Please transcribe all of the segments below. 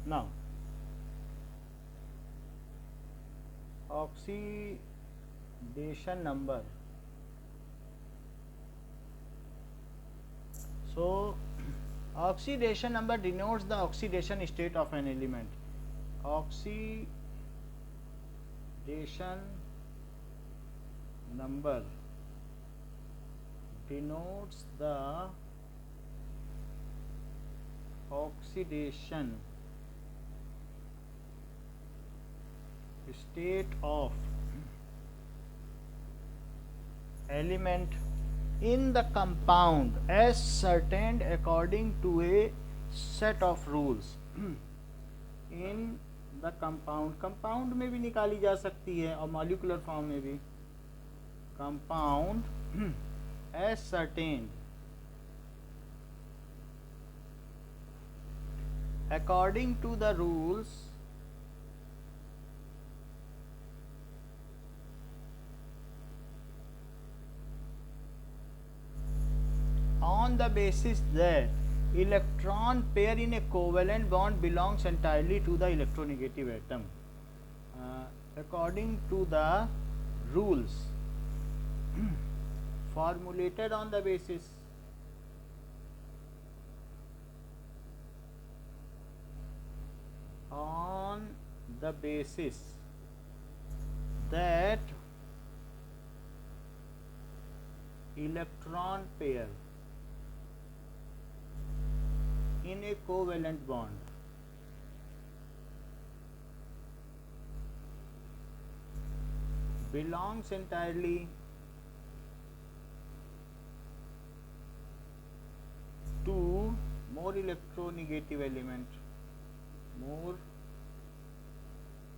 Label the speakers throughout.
Speaker 1: Now, oxidation number. So, oxidation number denotes the oxidation state of an element. Oxidation number denotes the oxidation state of element in the compound as ascertained according to a set of rules. In the compound में भी निकाली जा सकती है और molecular form में भी. Compound ascertained according to the rules on the basis that electron pair in a covalent bond belongs entirely to the electronegative atom. According to the rules formulated on the basis that electron pair in a covalent bond belongs entirely to more electronegative element, more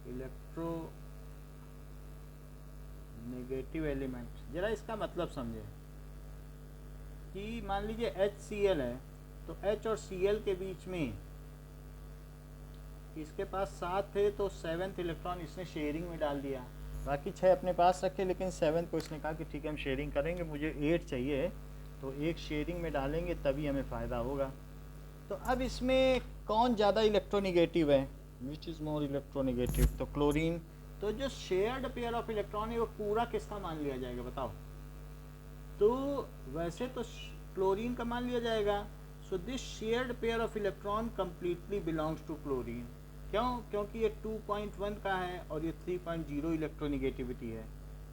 Speaker 1: electronegative element. जरा इसका मतलब समझे कि मान लीजिए HCl है तो H और Cl के बीच में इसके पास 7 थे तो 7th इलेक्ट्रॉन इसने शेयरिंग में डाल दिया, बाकी 6 अपने पास रखे, लेकिन 7th को इसने कहा कि ठीक है हम शेयरिंग करेंगे, मुझे 8 चाहिए, तो एक शेयरिंग में डालेंगे तभी हमें फ़ायदा होगा. तो अब इसमें कौन ज़्यादा इलेक्ट्रोनिगेटिव है, विच इज़ मोर इलेक्ट्रोनिगेटिव? तो क्लोरीन. तो जो शेयर्ड पेयर ऑफ इलेक्ट्रॉन है वो पूरा किसका मान लिया जाएगा बताओ? तो वैसे तो क्लोरीन का मान लिया जाएगा. So this shared pair of electron completely belongs to chlorine. क्यों? क्योंकि ये 2.1 का है और ये 3.0 इलेक्ट्रोनिगेटिविटी है,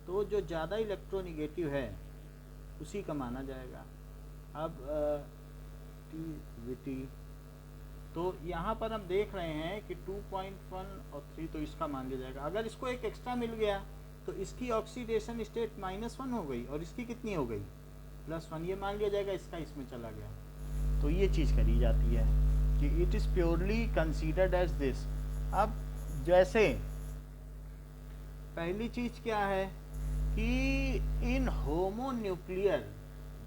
Speaker 1: तो जो ज़्यादा इलेक्ट्रोनिगेटिव है उसी का माना जाएगा. अब टी, तो यहाँ पर हम देख रहे हैं कि 2.1 और 3 तो इसका मान लिया जाएगा. अगर इसको एक एक्स्ट्रा मिल गया तो इसकी ऑक्सीडेशन स्टेट -1 हो गई और इसकी कितनी हो गई? +1. ये मान लिया जाएगा इसका इसमें चला गया. तो ये चीज़ करी जाती है कि it is purely considered as this. अब जैसे पहली चीज़ क्या है कि in homonuclear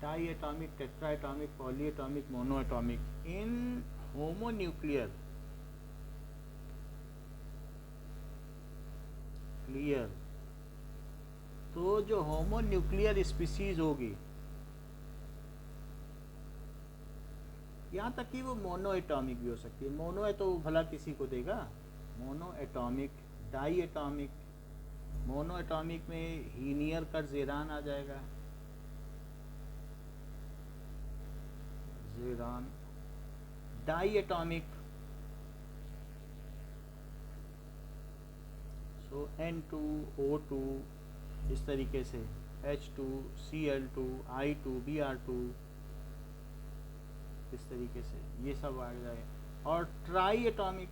Speaker 1: diatomic, tetraatomic, polyatomic, monoatomic, in homonuclear तो जो होमोन्यूक्लियर स्पीसीज होगी, यहाँ तक कि वो मोनोएटॉमिक भी हो सकती है. मोनो है तो भला किसी को देगा? मोनोएटॉमिक, डाईएटॉमिक. मोनोएटॉमिक में हीनियर का ज़ेरान आ जाएगा, ज़ेरान. डाईएटॉमिक सो N2O2 इस तरीके से, H2, Cl2, I2, Br2 इस तरीके से ये सब आ जाए. और ट्राई एटॉमिक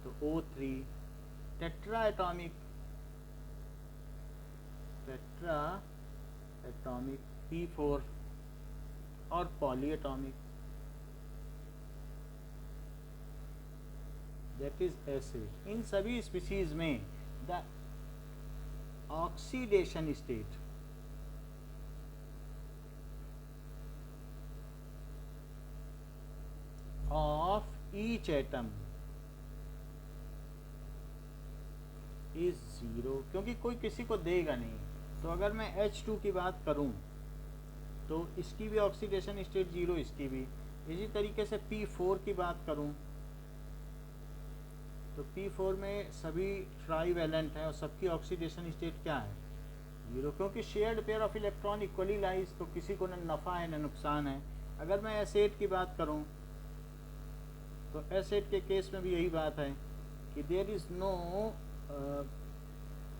Speaker 1: तो O3. टेट्रा एटॉमिक P4 और पॉलीएटॉमिक दैट इज एसिड. इन सभी स्पीसीज में the oxidation state of each atom is 0, क्योंकि कोई किसी को देगा नहीं. तो अगर मैं H2 की बात करूं तो इसकी भी ऑक्सीडेशन स्टेट 0, इसकी भी. इसी तरीके से P4 की बात करूं तो P4 में सभी ट्राईवैलेंट है और सबकी ऑक्सीडेशन स्टेट क्या है, 0, क्योंकि shared pair of electron equally lies, तो किसी को न नफ़ा है न नुकसान है। अगर मैं S8 की बात करूं तो S8 के केस में भी यही बात है कि there is no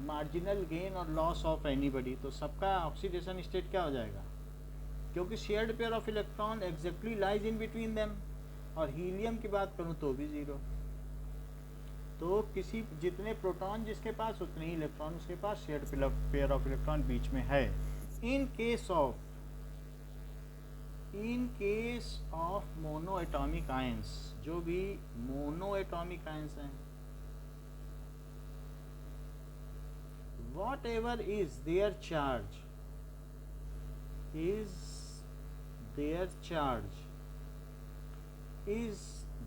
Speaker 1: marginal gain और लॉस ऑफ एनीबडी, तो सबका ऑक्सीडेशन स्टेट क्या हो जाएगा, क्योंकि shared pair of electron exactly lies in between them. और हीलियम की बात करूं तो भी 0, तो किसी जितने प्रोटॉन जिसके पास उतने ही इलेक्ट्रॉन उसके पास, शेयर्ड पेयर ऑफ इलेक्ट्रॉन बीच में है। इन case of mono atomic ions, जो भी मोनो एटॉमिक आयंस हैं, whatever is their charge is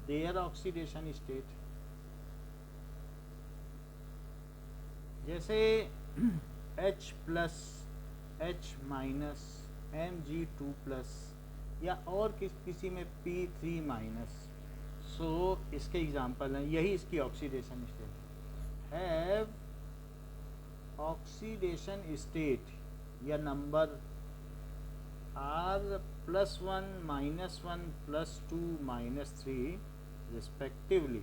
Speaker 1: their oxidation state। जैसे H plus, H minus, Mg2 plus, या और किसी में P3 माइनस, सो इसके एग्जाम्पल हैं, यही इसकी oxidation state have oxidation state या number are +1, -1, +2, -3 respectively।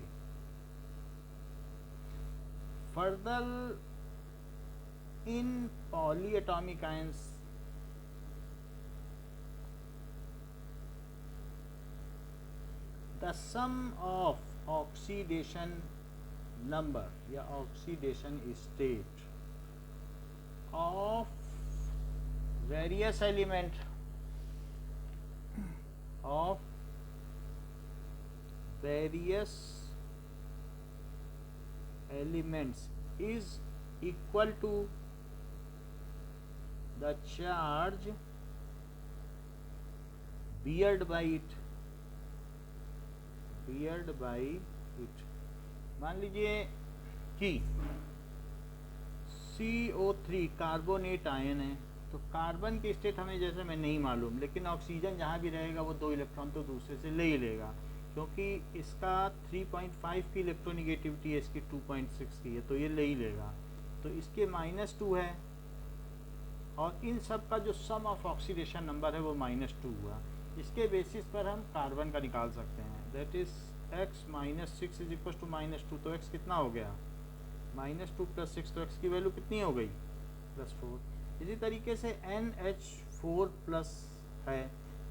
Speaker 1: Further, in polyatomic ions, the sum of oxidation number या oxidation state of various elements is equal to the charge beared by it। मान लीजिए कि CO3 carbonate ion है, तो carbon की state हमें जैसे में नहीं मालूम, लेकिन ऑक्सीजन जहाँ भी रहेगा वो 2 इलेक्ट्रॉन तो दूसरे से ले ही लेगा, क्योंकि इसका 3.5 की इलेक्ट्रोनिगेटिविटी है, इसकी 2.6 की है, तो ये ले ही लेगा। तो इसके -2 है, और इन सब का जो सम ऑफ ऑक्सीडेशन नंबर है वो -2 हुआ। इसके बेसिस पर हम कार्बन का निकाल सकते हैं, that is x - 6 is equal to -2, तो x कितना हो गया, -2 + 6, तो x की वैल्यू कितनी हो गई, +4। इसी तरीके से NH4+ है,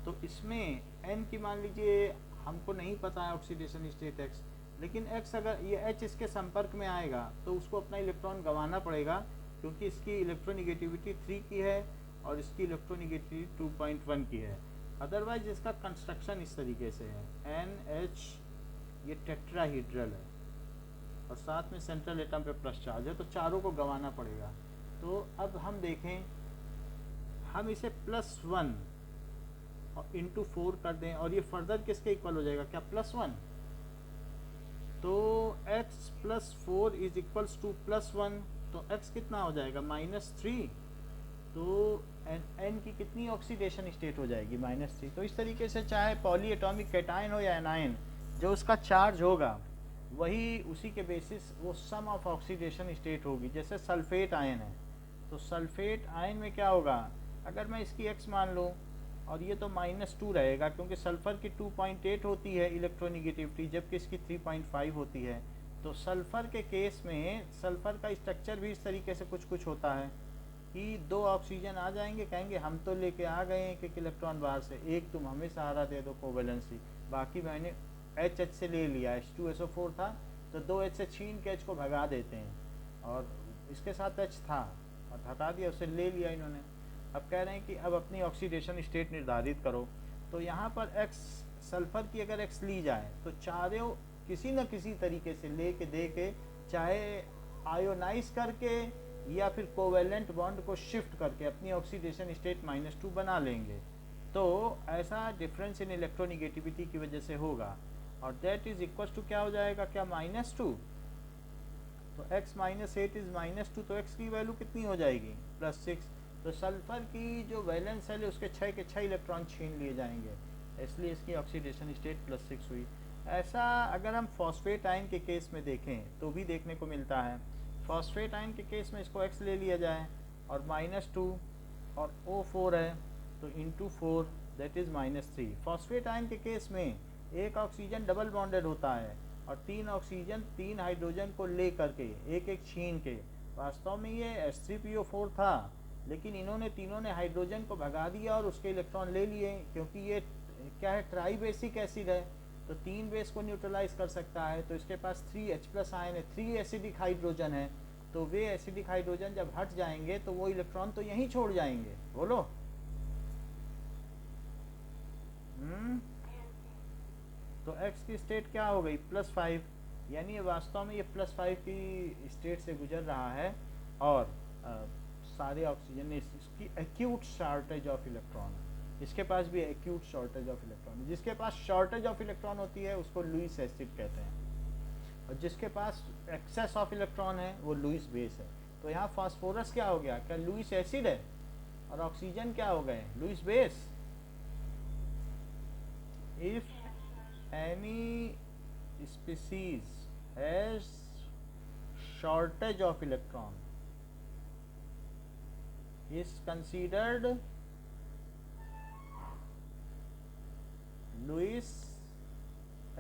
Speaker 1: तो इसमें N की मान लीजिए हमको नहीं पता है ऑक्सीडेशन स्टेट x, लेकिन x अगर ये H इसके संपर्क में आएगा तो उसको अपना इलेक्ट्रॉन गंवाना पड़ेगा, क्योंकि इसकी इलेक्ट्रोनिगेटिविटी 3 की है और इसकी इलेक्ट्रोनिगेटिविटी 2.1 की है। अदरवाइज इसका कंस्ट्रक्शन इस तरीके से है, NH ये टेट्राहीड्रल है और साथ में सेंट्रल एटम पे प्लस चार्ज है, तो चारों को गंवाना पड़ेगा। तो अब हम देखें, हम इसे +1 और इंटू 4 कर दें, और ये फर्दर किसके इक्वल हो जाएगा, क्या +1, तो x + 4 इज इक्वल्स टू +1, तो x कितना हो जाएगा, -3, तो n की कितनी ऑक्सीडेशन स्टेट हो जाएगी, -3। तो इस तरीके से चाहे पॉली एटॉमिक कैटायन हो या एनायन, जो उसका चार्ज होगा वही उसी के बेसिस वो सम ऑफ ऑक्सीडेशन स्टेट होगी। जैसे सल्फेट आयन है, तो सल्फेट आयन में क्या होगा, अगर मैं इसकी x मान लूँ और ये तो -2 रहेगा, क्योंकि सल्फ़र की 2.8 होती है इलेक्ट्रोनिगेटिविटी, जबकि इसकी 3.5 होती है। तो सल्फ़र के केस में सल्फ़र का स्ट्रक्चर भी इस तरीके से कुछ होता है कि 2 ऑक्सीजन आ जाएंगे, कहेंगे हम तो लेके आ गए हैं एक इलेक्ट्रॉन बाहर से, एक तुम हमें सहारा दे दो कोवेलेंसी, बाकी मैंने H से ले लिया, H2SO4 था तो 2H से छीन के H को भगा देते हैं, और इसके साथ H था और हटा दिया, उसे ले लिया इन्होंने। अब कह रहे हैं कि अब अपनी ऑक्सीडेशन स्टेट निर्धारित करो, तो यहाँ पर X सल्फ़र की अगर X ली जाए तो चारों किसी न किसी तरीके से ले के दे के, चाहे आयोनाइज करके या फिर कोवेलेंट बॉन्ड को शिफ्ट करके अपनी ऑक्सीडेशन स्टेट -2 बना लेंगे। तो ऐसा डिफरेंस इन इलेक्ट्रोनिगेटिविटी की वजह से होगा, और दैट इज इक्वल टू क्या हो जाएगा, क्या -2, तो x - 8 इज -2, तो x की वैल्यू कितनी हो जाएगी, +6। तो सल्फर की जो वैलेंस सेल है उसके 6 के 6 इलेक्ट्रॉन छीन लिए जाएंगे, इसलिए इसकी ऑक्सीडेशन स्टेट +6 हुई। ऐसा अगर हम फॉस्फेट आयन के केस में देखें तो भी देखने को मिलता है। फॉस्फेट आयन के केस में इसको x ले लिया जाए और -2 और O4 है तो into 4 that is -3। Phosphate ion के केस में एक ऑक्सीजन डबल बॉन्डेड होता है और 3 ऑक्सीजन 3 हाइड्रोजन को ले करके एक एक छीन के, वास्तव में ये H3PO4 था लेकिन इन्होंने तीनों ने हाइड्रोजन को भगा दिया और उसके इलेक्ट्रॉन ले लिए, क्योंकि ये क्या है, ट्राई बेसिक एसिड है तो 3 बेस को न्यूट्रलाइज कर सकता है। तो इसके पास 3H+ आयन है, 3 एसिडिक हाइड्रोजन है, तो वे एसिडिक हाइड्रोजन जब हट जाएंगे तो वो इलेक्ट्रॉन तो यहीं छोड़ जाएंगे। बोलो तो x की स्टेट क्या हो गई +5, यानी ये वास्तव में ये +5 की स्टेट से गुजर रहा है और सारे ऑक्सीजन ने इसकी एक्यूट शॉर्टेज ऑफ इलेक्ट्रॉन है। इसके पास भी एक्यूट शॉर्टेज ऑफ इलेक्ट्रॉन है। जिसके पास शॉर्टेज ऑफ इलेक्ट्रॉन होती है उसको लुईस एसिड कहते हैं और जिसके पास एक्सेस ऑफ इलेक्ट्रॉन है वो लुईस बेस है। तो यहाँ फास्फोरस क्या हो गया, क्या लुईस एसिड है, और ऑक्सीजन क्या हो गए, Lewis base. If any species has shortage of electron is considered Lewis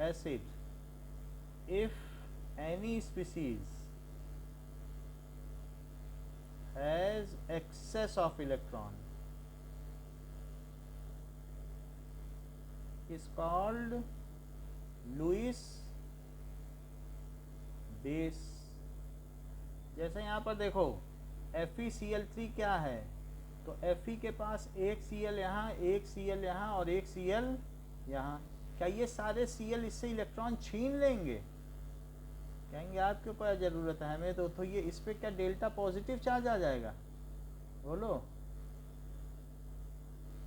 Speaker 1: acid. If any species has excess of electron is called Lewis base. जैसे यहाँ पर देखो FeCl3 क्या है, तो Fe के पास एक Cl यहाँ, एक Cl यहाँ और एक Cl यहाँ। क्या ये सारे Cl इससे इलेक्ट्रॉन छीन लेंगे? कहेंगे आपको क्या ज़रूरत है हमें, तो ये इस पे क्या डेल्टा पॉजिटिव चार्ज आ जाएगा? बोलो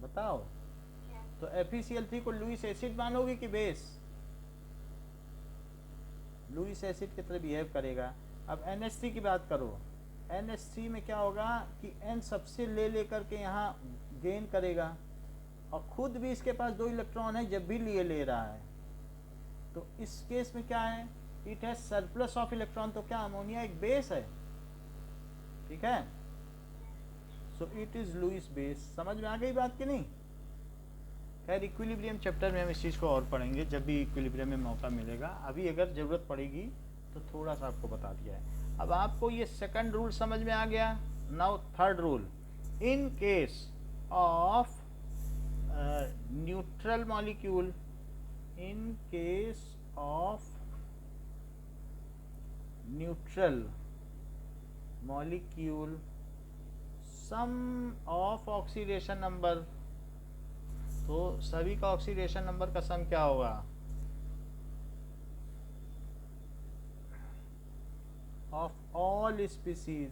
Speaker 1: बताओ। तो FeCl3 को लुईस एसिड मानोगे कि बेस? लुईस एसिड की तरह बिहेव करेगा। अब NH3 की बात करो, NH3 में क्या होगा कि N सबसे ले करके यहाँ गेन करेगा और खुद भी इसके पास 2 इलेक्ट्रॉन है जब भी ले रहा है। तो इस केस में क्या है, it has surplus of electron, तो क्या अमोनिया एक बेस है? ठीक है, so it is Lewis base. समझ में आ गई बात कि नहीं? खैर इक्विलिब्रियम चैप्टर में हम इस चीज़ को और पढ़ेंगे जब भी इक्विलिब्रियम में मौका मिलेगा। अभी अगर ज़रूरत पड़ेगी तो थोड़ा सा आपको बता दिया है। अब आपको ये सेकंड रूल समझ में आ गया। Now third rule, in case of neutral molecule, in case of neutral molecule sum of oxidation number, तो सभी का ऑक्सीडेशन नंबर का सम क्या होगा? Of all species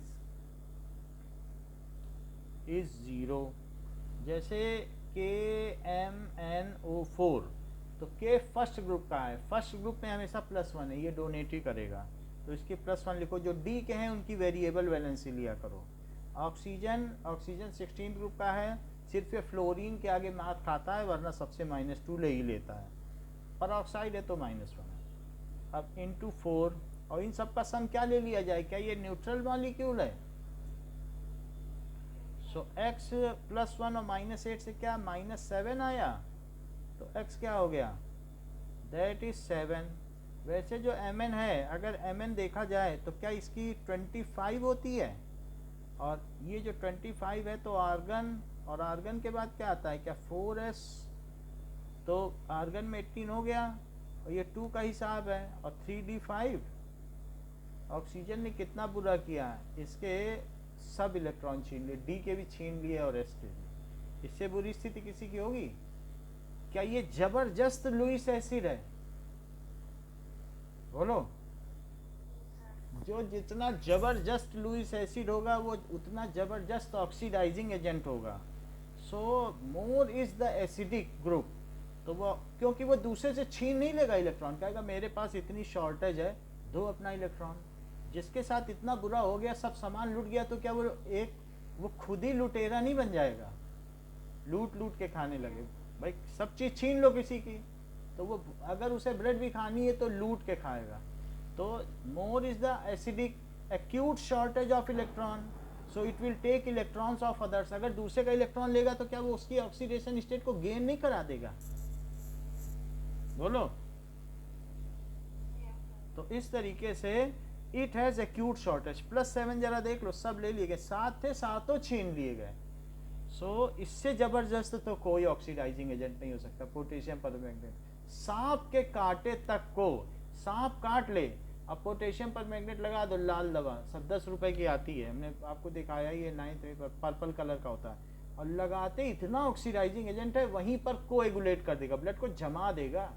Speaker 1: is 0। जैसे KMnO4, तो K फर्स्ट ग्रुप का है, फर्स्ट ग्रुप में हमेशा +1 है, ये डोनेट ही करेगा, तो इसके +1 लिखो। जो D के हैं उनकी वेरिएबल वैलेंसी लिया करो। ऑक्सीजन 16 ग्रुप का है, सिर्फ ये फ्लोरीन के आगे मार्क खाता है, वरना सबसे -2 ले ही लेता है। पर ऑक्साइड है तो -1 है। अब इंटू 4, और इन सब का सम क्या ले लिया जाए? क्या ये न्यूट्रल मॉलिक्यूल है? सो x +1 और -8 से क्या -7 आया, तो x क्या हो गया, दैट इज 7। वैसे जो Mn है, अगर Mn देखा जाए तो क्या इसकी 25 होती है, और ये जो 25 है तो आर्गन, और आर्गन के बाद क्या आता है, क्या 4s, तो आर्गन में 18 हो गया, और ये 2 का हिसाब है, और 3d5। ऑक्सीजन ने कितना बुरा किया, इसके सब इलेक्ट्रॉन छीन लिए, डी के भी छीन लिए और एस के भी। इससे बुरी स्थिति किसी की होगी? क्या ये जबरदस्त लुईस एसिड है? बोलो। जो जितना जबरदस्त लुईस एसिड होगा वो उतना जबरदस्त ऑक्सीडाइजिंग एजेंट होगा। So more is the acidic group, तो वो क्योंकि वो दूसरे से छीन नहीं लेगा इलेक्ट्रॉन, कहेगा मेरे पास इतनी शॉर्टेज है, दो अपना इलेक्ट्रॉन। जिसके साथ इतना बुरा हो गया, सब सामान लूट गया, तो क्या वो खुद ही लुटेरा नहीं बन जाएगा, लूट लूट के खाने लगे। भाई सब चीज़ छीन लो किसी की, तो वो अगर उसे ब्रेड भी खानी है तो लूट के खाएगा। तो more is the acidic acute shortage of electron, so it will take electrons of others. अगर दूसरे का इलेक्ट्रॉन लेगा तो क्या वो उसकी ऑक्सीडेशन स्टेट को गेन नहीं करा देगा? बोलो। तो इस तरीके से इट हैज एक्यूट शॉर्टेज। +7 जरा देख लो, सब ले लिए गए, 7 थे, सातों छीन लिए गए। सो इससे जबरदस्त तो कोई ऑक्सीडाइजिंग एजेंट नहीं हो सकता, पोटेशियम परमैंगनेट। सांप के कांटे तक को, सांप काट ले, अब पोटेशियम परमैंगनेट लगा दो, लाल दवा, सब 10 रुपए की आती है, हमने आपको दिखाया ही है, 9th में पर्पल कलर का होता है, और लगाते इतना ऑक्सीडाइजिंग एजेंट है, वहीं पर कोएगुलेट कर देगा, ब्लड को जमा देगा,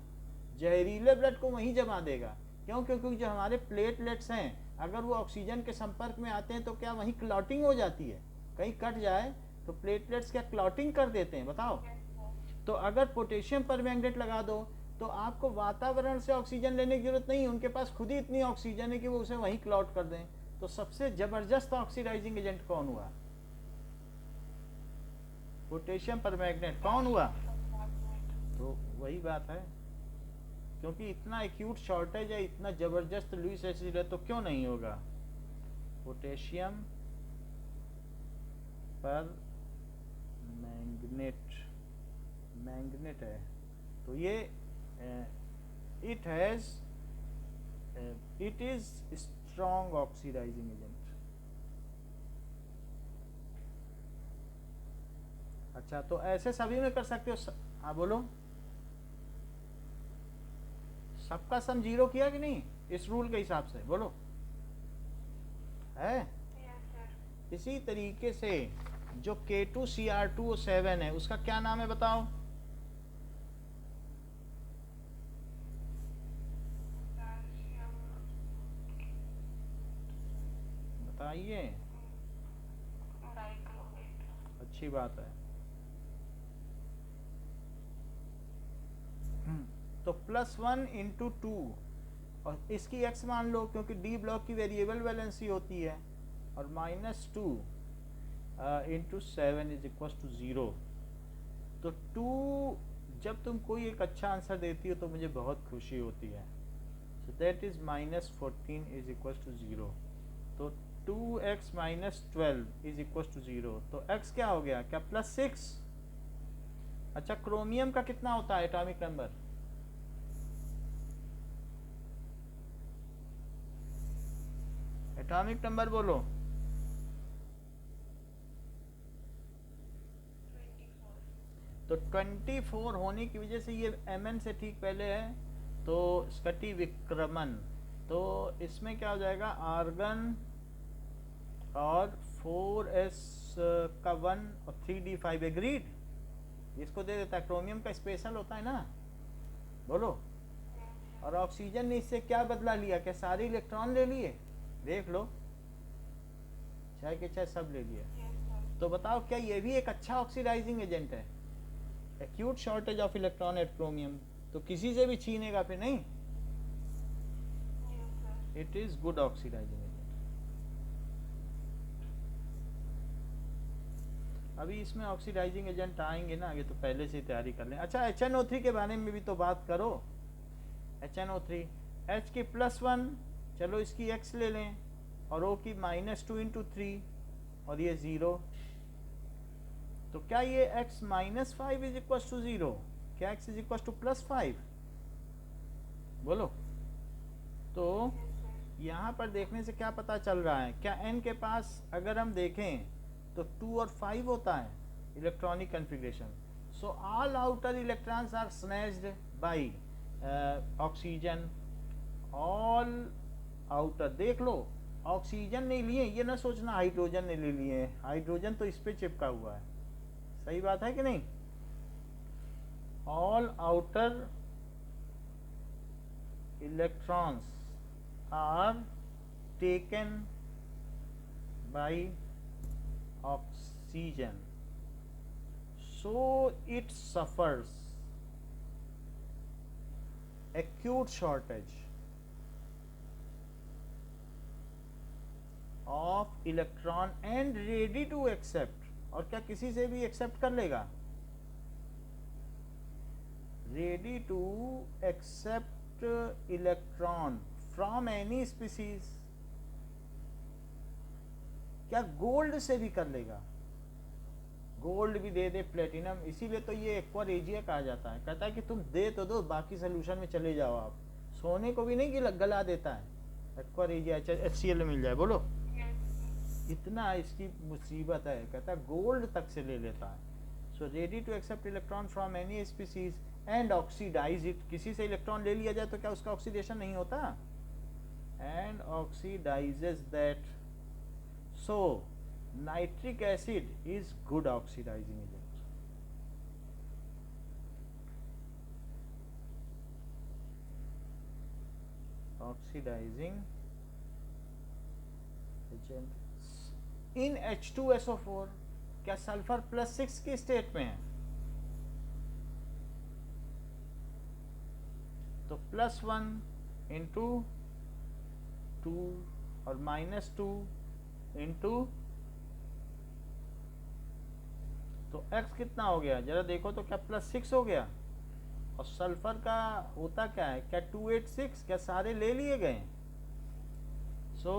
Speaker 1: जहरीले ब्लड को वहीं जमा देगा। क्यों? क्योंकि जो हमारे प्लेटलेट्स हैं, अगर वो ऑक्सीजन के संपर्क में आते हैं तो क्या वहीं क्लॉटिंग हो जाती है? कहीं कट जाए तो प्लेटलेट्स क्या क्लॉटिंग कर देते हैं? बताओ। तो अगर पोटेशियम परमैंगनेट लगा दो तो आपको वातावरण से ऑक्सीजन लेने की जरूरत नहीं, उनके पास खुद ही इतनी ऑक्सीजन है कि वो उसे वहीं क्लॉट कर दें। तो सबसे जबरदस्त ऑक्सीडाइजिंग एजेंट कौन हुआ? Potassium permanganate. कौन हुआ? तो वही बात है, क्योंकि इतना एक्यूट शॉर्टेज है, इतना जबरदस्त लुईस एसिड है, तो क्यों नहीं होगा? पोटेशियम पर मैंगनेट है, तो ये it is strong oxidising agent. अच्छा, तो ऐसे सभी में कर सकते हो। हाँ बोलो। सबका सम 0 किया कि नहीं इस रूल के हिसाब से? बोलो। है? इसी तरीके से जो K2Cr2O7 है, उसका क्या नाम है बताओ? बताइए। अच्छी बात है। तो +1 × 2, और इसकी x मान लो, क्योंकि D ब्लॉक की वेरिएबल वैलेंसी होती है, और -2 × 7 = 0। तो 2, जब तुम कोई एक अच्छा आंसर देती हो तो मुझे बहुत खुशी होती है। So that is -14 = 0। तो 2x - 12 = 0। तो x क्या हो गया? क्या +6? अच्छा, क्रोमियम का कितना होता है एटॉमिक नंबर? एटॉमिक नंबर बोलो। 24। तो 24 होने की वजह से ये Mn से ठीक पहले है, तो स्कटी विक्रमन। तो इसमें क्या हो जाएगा? आर्गन और 4s का 1 और 3d5 एग्रीड। इसको दे देता है, क्रोमियम का स्पेशल होता है ना। बोलो। और ऑक्सीजन ने इससे क्या बदला लिया? क्या सारे इलेक्ट्रॉन ले लिए? देख लो, 6 के 6 सब ले लिए। तो बताओ, क्या ये भी एक अच्छा ऑक्सीडाइजिंग एजेंट है? Acute shortage of electron at chromium, तो किसी से भी छीनेगा फिर नहीं। It is good oxidising agent. अभी इसमें ऑक्सीडाइजिंग एजेंट आएंगे ना आगे, तो पहले से तैयारी कर लें। अच्छा, HNO3 के बारे में भी तो बात करो। HNO3, H की +1, चलो इसकी x ले लें, और O की -2 × 3, और ये 0। तो क्या ये x -5 = 0? क्या x = +5? बोलो। तो यहाँ पर देखने से क्या पता चल रहा है? क्या n के पास अगर हम देखें तो 2 और 5 होता है electronic configuration. So all outer electrons are snatched by oxygen. All outer, देख लो, ऑक्सीजन नहीं लिए, ये ना सोचना हाइड्रोजन ने ले लिए। हाइड्रोजन तो इस पे चिपका हुआ है। सही बात है कि नहीं? All outer electrons are taken by oxygen, so it suffers acute shortage of electron and ready to accept। और क्या किसी से भी एक्सेप्ट कर लेगा? Ready to accept electron from any species. क्या गोल्ड से भी कर लेगा? गोल्ड भी दे दे, प्लेटिनम, इसीलिए तो ये एक्वारेजिया कहा जाता है। कहता है कि तुम दे तो दो, बाकी सोल्यूशन में चले जाओ आप। सोने को भी नहीं गला देता है, एक्वारेजिया HCl मिल जाए। बोलो, इतना इसकी मुसीबत है। कहता है गोल्ड तक से ले लेता है। So ready to accept electron from any species and oxidise it. किसी से इलेक्ट्रॉन ले लिया जाए तो क्या उसका ऑक्सीडेशन नहीं होता? And oxidises that. So nitric acid is good oxidising agent. Oxidising agent in H2SO4। क्या सल्फर +6 की स्टेट में है? तो +1 इंटू 2 और -2 इंटू, तो x कितना हो गया जरा देखो तो, क्या +6 हो गया? और सल्फर का होता क्या है? क्या 286? क्या सारे ले लिए गए? सो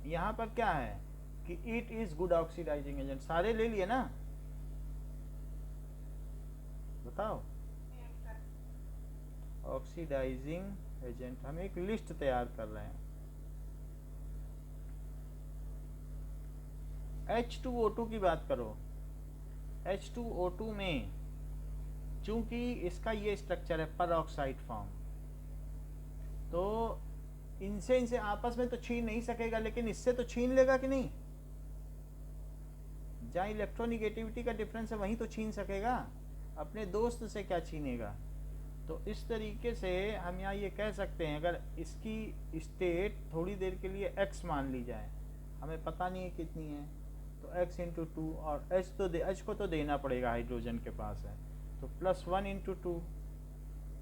Speaker 1: यहाँ पर क्या है कि it is good oxidising agent. सारे ले लिए ना? बताओ। ऑक्सीडाइजिंग एजेंट, हम एक लिस्ट तैयार कर रहे हैं। H2O2 की बात करो। H2O2 में चूंकि इसका ये स्ट्रक्चर है परऑक्साइड फॉर्म, तो इनसे आपस में तो छीन नहीं सकेगा, लेकिन इससे तो छीन लेगा कि नहीं? जहाँ इलेक्ट्रोनिगेटिविटी का डिफरेंस है वहीं तो छीन सकेगा, अपने दोस्त से क्या छीनेगा? तो इस तरीके से हम यहाँ ये कह सकते हैं, अगर इसकी स्टेट थोड़ी देर के लिए x मान ली जाए, हमें पता नहीं है कितनी है, तो x इंटू 2, और h को तो देना पड़ेगा, हाइड्रोजन के पास है, तो +1 इंटू 2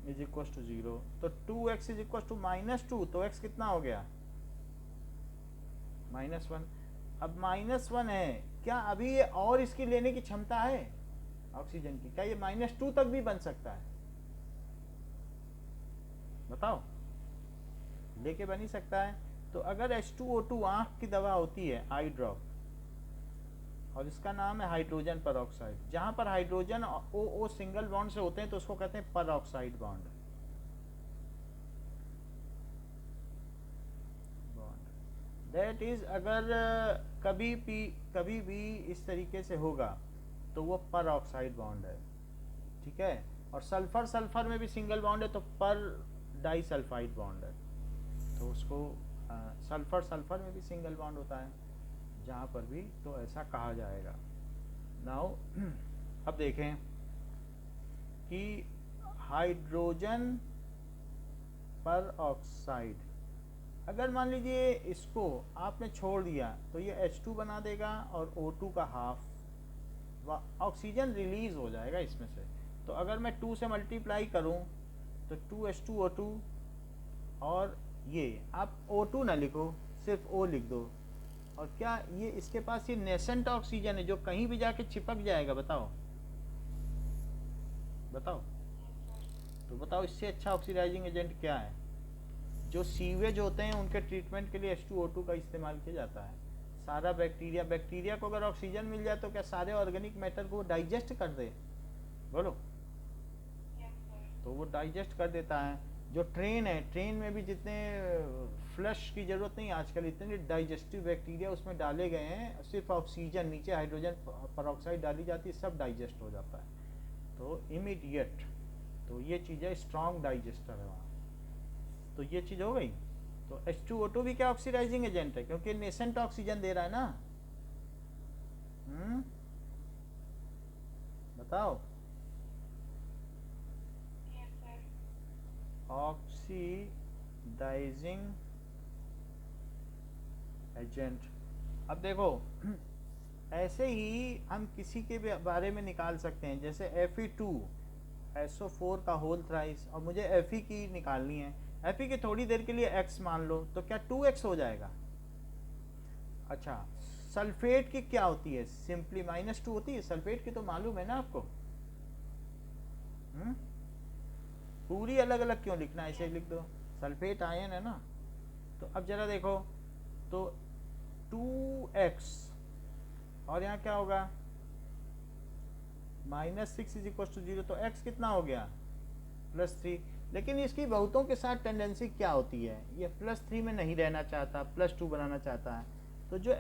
Speaker 1: इज इक्वल टू 0। तो 2x इज इक्वल टू -2, तो x कितना हो गया? -1। अब -1 है, क्या अभी ये और इसकी लेने की क्षमता है ऑक्सीजन की? क्या ये -2 तक भी बन सकता है? बताओ, लेके बन ही सकता है। तो अगर H2O2 आंख की दवा होती है, आई ड्रॉप, और इसका नाम है हाइड्रोजन परऑक्साइड, जहां पर हाइड्रोजन O सिंगल बॉन्ड से होते हैं तो उसको कहते हैं परऑक्साइड बॉन्ड। दैट इज, अगर कभी भी इस तरीके से होगा तो वो परऑक्साइड बॉन्ड है, ठीक है। और सल्फर में भी सिंगल बॉन्ड है तो पर डाइसल्फाइड बॉन्ड है, तो उसको सल्फर में भी सिंगल बॉन्ड होता है जहाँ पर भी, तो ऐसा कहा जाएगा। नाउ अब देखें कि हाइड्रोजन पर ऑक्साइड, अगर मान लीजिए इसको आपने छोड़ दिया तो ये H2 बना देगा और O2 का हाफ, ऑक्सीजन रिलीज हो जाएगा इसमें से। तो अगर मैं 2 से मल्टीप्लाई करूं तो 2H2O2, और ये आप O2 ना लिखो, सिर्फ O लिख दो। और क्या ये इसके पास ये नेसेंट ऑक्सीजन है जो कहीं भी जाके चिपक जाएगा? बताओ बताओ। तो बताओ इससे अच्छा ऑक्सीडाइजिंग एजेंट क्या है? जो सीवेज होते हैं उनके ट्रीटमेंट के लिए H2O2 का इस्तेमाल किया जाता है। सारा बैक्टीरिया को अगर ऑक्सीजन मिल जाए तो क्या सारे ऑर्गेनिक मैटर को डाइजेस्ट कर दे? बोलो। तो वो डाइजेस्ट कर देता है। जो ट्रेन है, ट्रेन में भी जितने फ्लश की जरूरत नहीं आजकल, इतने डाइजेस्टिव बैक्टीरिया उसमें डाले गए हैं, सिर्फ ऑक्सीजन, नीचे हाइड्रोजन परऑक्साइड डाली जाती है, सब डाइजेस्ट हो जाता है, तो इमीडिएट। तो ये चीज़ है, स्ट्रॉन्ग डाइजेस्टर है वहाँ। तो ये चीज़ हो गई। तो H2O2 भी क्या ऑक्सीडाइजिंग एजेंट है, क्योंकि नेसेंट ऑक्सीजन दे रहा है ना। बताओ। Oxidising agent. अब देखो ऐसे ही हम किसी के बारे में निकाल सकते हैं, जैसे Fe2SO4 का होल थ्राइस, और मुझे Fe की निकालनी है। Fe की थोड़ी देर के लिए x मान लो, तो क्या 2x हो जाएगा? अच्छा, सल्फेट की क्या होती है? सिंपली -2 होती है। सल्फेट की तो मालूम है ना आपको। पूरी अलग अलग क्यों लिखना है, ऐसे लिख दो, सल्फेट आयन है ना। तो अब जरा देखो, तो 2x और यहाँ क्या होगा -6 इज इक्वल टू 0, तो x कितना हो गया +3। लेकिन इसकी बहुतों के साथ टेंडेंसी क्या होती है, ये +3 में नहीं रहना चाहता, +2 बनाना चाहता है। तो जो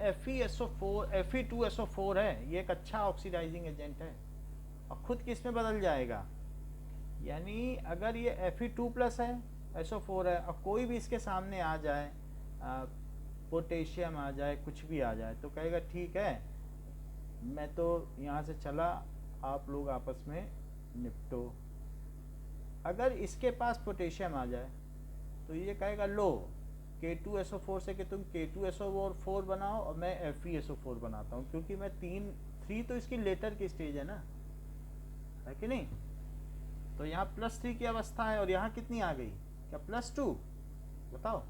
Speaker 1: Fe2SO4 है, ये एक अच्छा ऑक्सीडाइजिंग एजेंट है और खुद किस में बदल जाएगा, यानी अगर ये Fe2+ है, SO4 है, और कोई भी इसके सामने आ जाए, पोटेशियम आ जाए, कुछ भी आ जाए, तो कहेगा ठीक है मैं तो यहाँ से चला, आप लोग आपस में निपटो। अगर इसके पास पोटेशियम आ जाए तो ये कहेगा लो K2SO4 से कि तुम K2SO4 बनाओ और मैं FeSO4 बनाता हूँ, क्योंकि मैं 3 तो इसकी लेटर की स्टेज है ना, है कि नहीं। तो यहाँ +3 की अवस्था है और यहाँ कितनी आ गई, क्या +2, बताओ।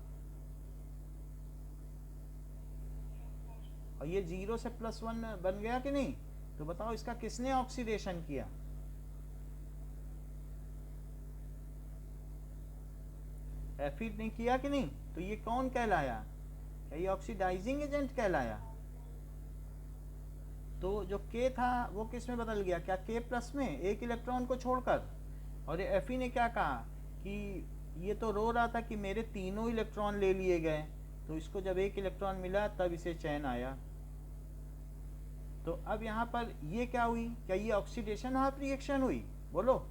Speaker 1: और ये 0 से +1 बन गया कि नहीं, तो बताओ इसका किसने ऑक्सीडेशन किया, Fe ने किया कि नहीं, तो ये कौन कहलाया, क्या ये ऑक्सीडाइजिंग एजेंट कहलाया। तो जो K था वो किस में बदल गया, क्या K+ में एक इलेक्ट्रॉन को छोड़कर। और ये Fe ने क्या कहा कि ये तो रो रहा था कि मेरे तीनों इलेक्ट्रॉन ले लिए गए, तो इसको जब एक इलेक्ट्रॉन मिला तब इसे चैन आया। तो अब यहाँ पर ये क्या हुई, क्या ये ऑक्सीडेशन हाफ रिएक्शन हुई, बोलो।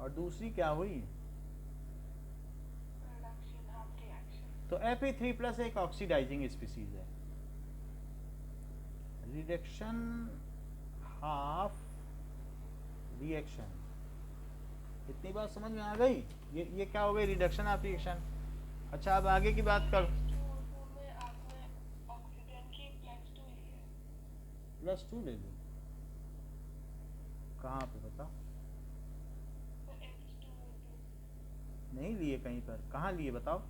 Speaker 1: और दूसरी क्या हुई, तो Fe3+ एक ऑक्सीडाइजिंग स्पीसीज है, रिडक्शन हाफ रिएक्शन। इतनी बात समझ में आ गई, ये क्या हो गई, रिडक्शन हाफ रिएक्शन। अच्छा अब आगे की बात कर, +2 ले लो, कहाँ पे बताओ, नहीं लिए कहीं पर, कहाँ लिए बताओ,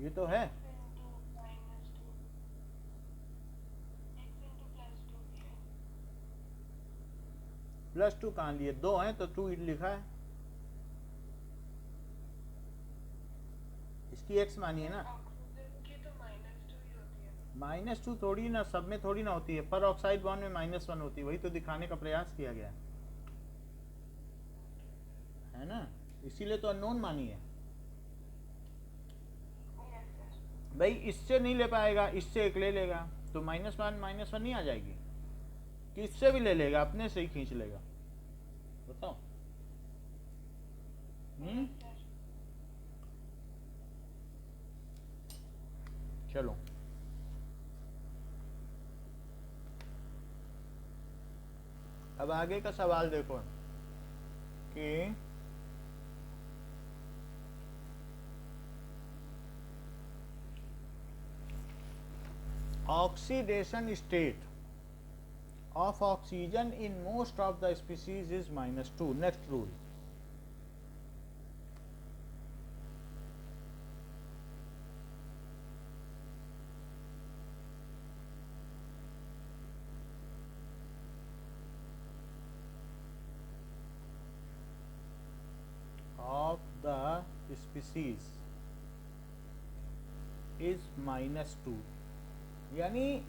Speaker 1: ये तो है +2 कहाँ लिए, 2 है तो 2 लिखा है, इसकी x मानिए ना, -2 थोड़ी ना, सब में थोड़ी ना होती है, पर ऑक्साइड बॉन्ड में -1 होती है, वही तो दिखाने का प्रयास किया गया है ना, इसीलिए तो अननोन मानी है भाई। इससे नहीं ले पाएगा, इससे एक ले लेगा तो -1 नहीं आ जाएगी, कि इससे भी ले लेगा, अपने से ही खींच लेगा, बताओ। चलो अब आगे का सवाल देखो कि oxidation state of oxygen in most of the species is -2. Next rule, of the species is -2। यानी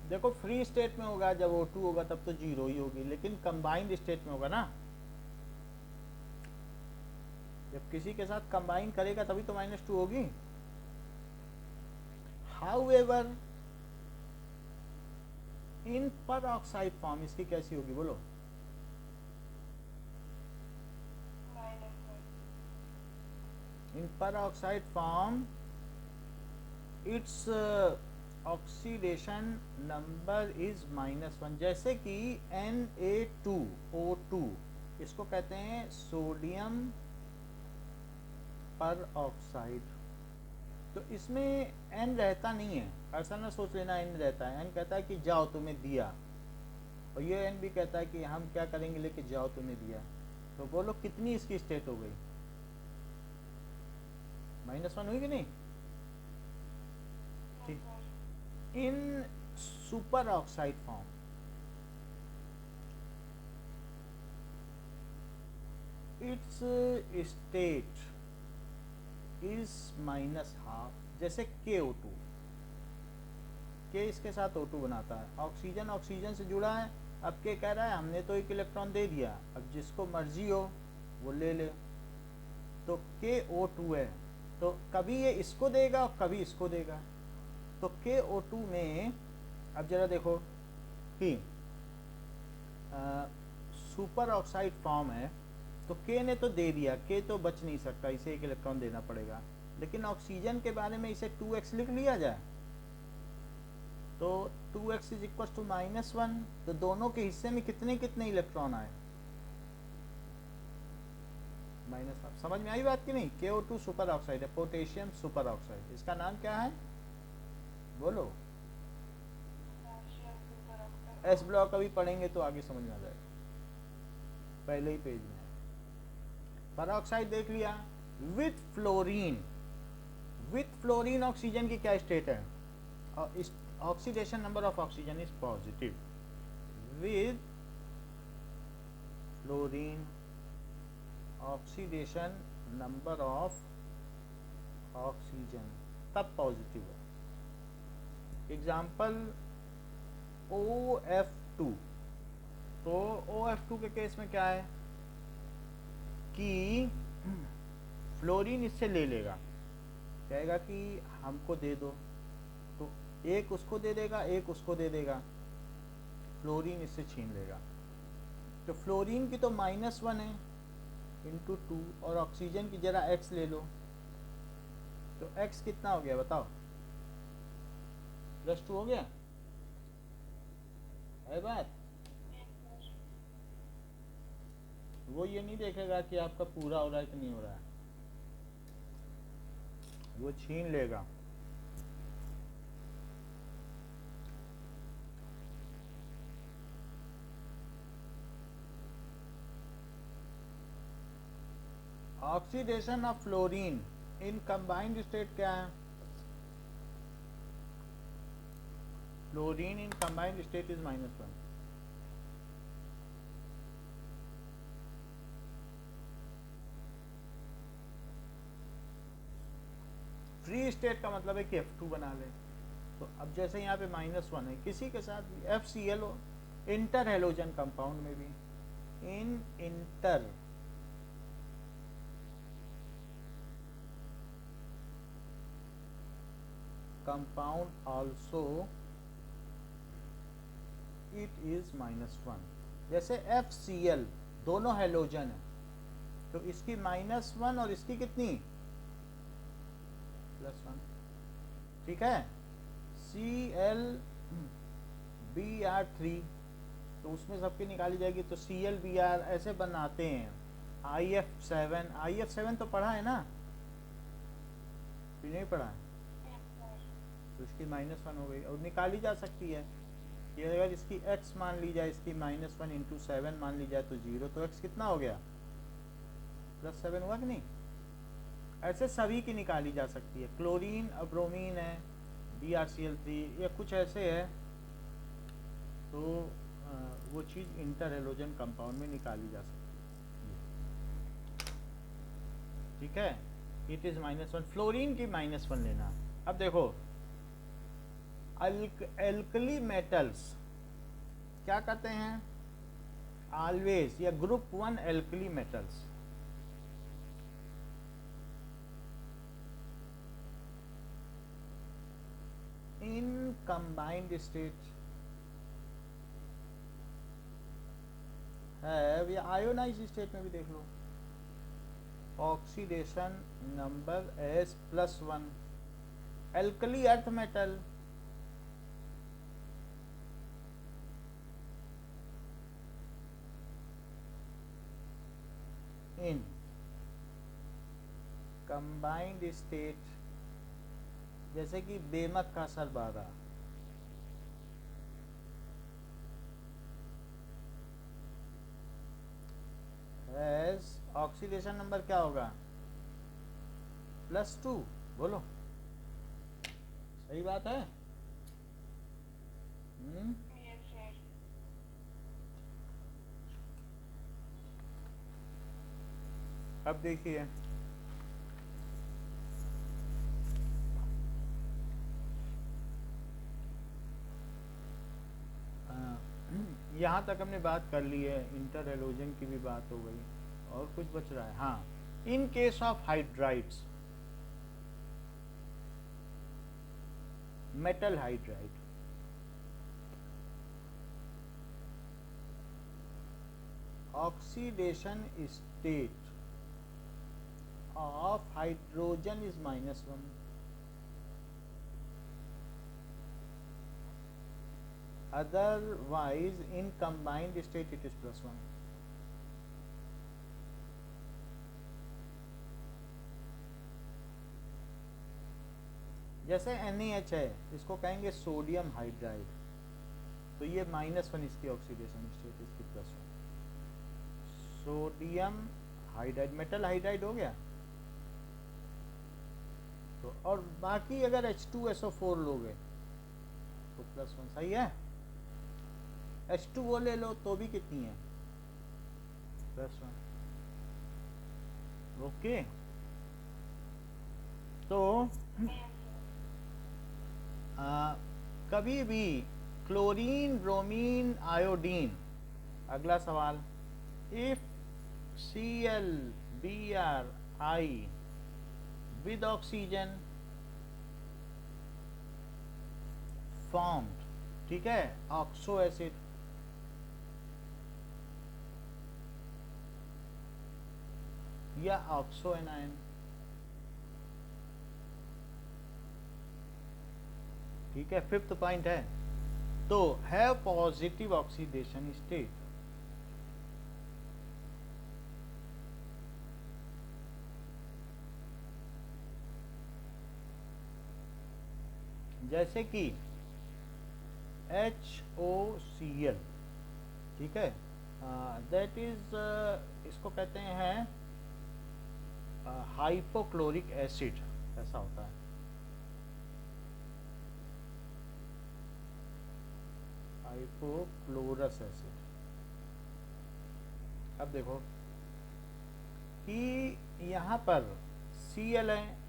Speaker 1: देखो फ्री स्टेट में होगा, जब O2 होगा तब तो 0 ही होगी, लेकिन कंबाइंड स्टेट में होगा ना, जब किसी के साथ कंबाइन करेगा तभी तो -2 होगी। हाउएवर इन पर ऑक्साइड फॉर्म इसकी कैसी होगी, बोलो। इन पर oxide form its oxidation number is -1, जैसे कि Na2O2, इसको कहते हैं सोडियम पर ऑक्साइड। तो इसमें N रहता नहीं है, ऐसा ना सोच लेना N रहता है, N कहता है कि जाओ तुम्हें दिया, और ये N भी कहता है कि हम क्या करेंगे लेके जाओ तुम्हें दिया। तो बोलो कितनी इसकी स्टेट हो गई, -1 हुई कि नहीं। ठीक, in super oxide form, it's state is -12, जैसे KO2, K इसके साथ O2 बनाता है, ऑक्सीजन ऑक्सीजन से जुड़ा है, अब K कह रहा है हमने तो एक इलेक्ट्रॉन दे दिया, अब जिसको मर्जी हो वो ले ले, तो KO2 है, तो कभी ये इसको देगा और कभी इसको देगा। तो KO2 में अब जरा देखो कि सुपर ऑक्साइड फॉर्म है, तो K ने तो दे दिया, K तो बच नहीं सकता, इसे एक इलेक्ट्रॉन देना पड़ेगा, लेकिन ऑक्सीजन के बारे में इसे 2x लिख लिया जाए, तो 2x इज इक्वल टू -1, तो दोनों के हिस्से में कितने कितने इलेक्ट्रॉन आए, -1। समझ में आई बात कि नहीं? KO2 सुपर ऑक्साइड है, पोटेशियम सुपर ऑक्साइड, इसका नाम क्या है बोलो? S ब्लॉक अभी पढ़ेंगे तो आगे समझ में आ जाएगा, पहले ही पेज में। पेरोक्साइड देख लिया, with fluorine, with fluorine oxygen की क्या स्टेट है, और oxidation number of oxygen is positive, with fluorine oxidation number of oxygen तब पॉजिटिव है। एग्जाम्पल OF2, तो OF2 के केस में क्या है कि फ्लोरीन इससे ले लेगा, कहेगा कि हमको दे दो, तो एक उसको दे देगा एक उसको दे देगा, फ्लोरीन इससे छीन लेगा, तो फ्लोरीन की तो -1 है इंटू 2, और ऑक्सीजन की जरा x ले लो, तो x कितना हो गया बताओ, +2 हो गया है बात। वो ये नहीं देखेगा कि आपका पूरा हो रहा है कि नहीं हो रहा है, वो छीन लेगा। Oxidation of fluorine in combined state क्या है, fluorine in combined state is -1, free state का मतलब है कि F2 बना ले, तो अब जैसे यहाँ पे -1 है, किसी के साथ भी FCl हो, इंटर हेलोजन कंपाउंड में भी, in inter compound also it is -1, जैसे FCl दोनों हेलोजन है, तो इसकी -1 और इसकी कितनी +1, ठीक है। ClBr3, तो उसमें सबकी निकाली जाएगी, तो ClBr ऐसे बनाते हैं, IF7 तो पढ़ा है ना, फिर नहीं पढ़ा है, तो इसकी -1 हो गई, और निकाली जा सकती है, ये अगर इसकी x मान ली जाए, इसकी -1 इंटू 7 मान ली जाए तो 0, तो x कितना हो गया +7 हुआ कि नहीं। ऐसे सभी की निकाली जा सकती है, क्लोरीन ब्रोमीन है, BrCl3 या कुछ ऐसे है, तो वो चीज़ इंटर हेलोजन कंपाउंड में निकाली जा सकती है, ठीक है। इट इज़ -1, फ्लोरीन की -1 लेना। अब देखो एल्कली मेटल्स क्या कहते हैं, ऑलवेज या group 1 alkali metals, in combined state है, या आयोनाइज स्टेट में भी देख लो, oxidation number S+1, alkali earth metal, in combined state, जैसे कि बेमक का सरबारा, ऑक्सीडेशन नंबर क्या होगा +2, बोलो सही बात है। अब देखिए यहाँ तक हमने बात कर ली है, इंटर एलोजन की भी बात हो गई, और कुछ बच रहा है। हाँ, इन case of hydrides, metal hydride, oxidation state of hydrogen is -1, otherwise in combined state it is +1. जैसे NaH है, इसको कहेंगे सोडियम हाइड्राइड, तो ये -1 इसकी ऑक्सीडेशन स्टेट, इसकी +1। सोडियम हाइड्राइड मेटल हाइड्राइड हो गया। तो और बाकी अगर H2SO4 लोगे तो +1, सही है। H2O ले लो तो भी कितनी है, +1। ओके, तो कभी भी क्लोरीन, ब्रोमीन, आयोडीन, अगला सवाल, if ClBrI with oxygen formed, ठीक है, ऑक्सो एसिड, या ऑक्सो एनायन, ठीक है, 5th पॉइंट है, तो हैव पॉजिटिव ऑक्सीडेशन स्टेट। जैसे कि HOCl, ठीक है, दैट इज, इसको कहते हैं हाइपोक्लोरिक एसिड, ऐसा होता है। Hypochlorous acid. अब देखो कि यहाँ पर Cl है,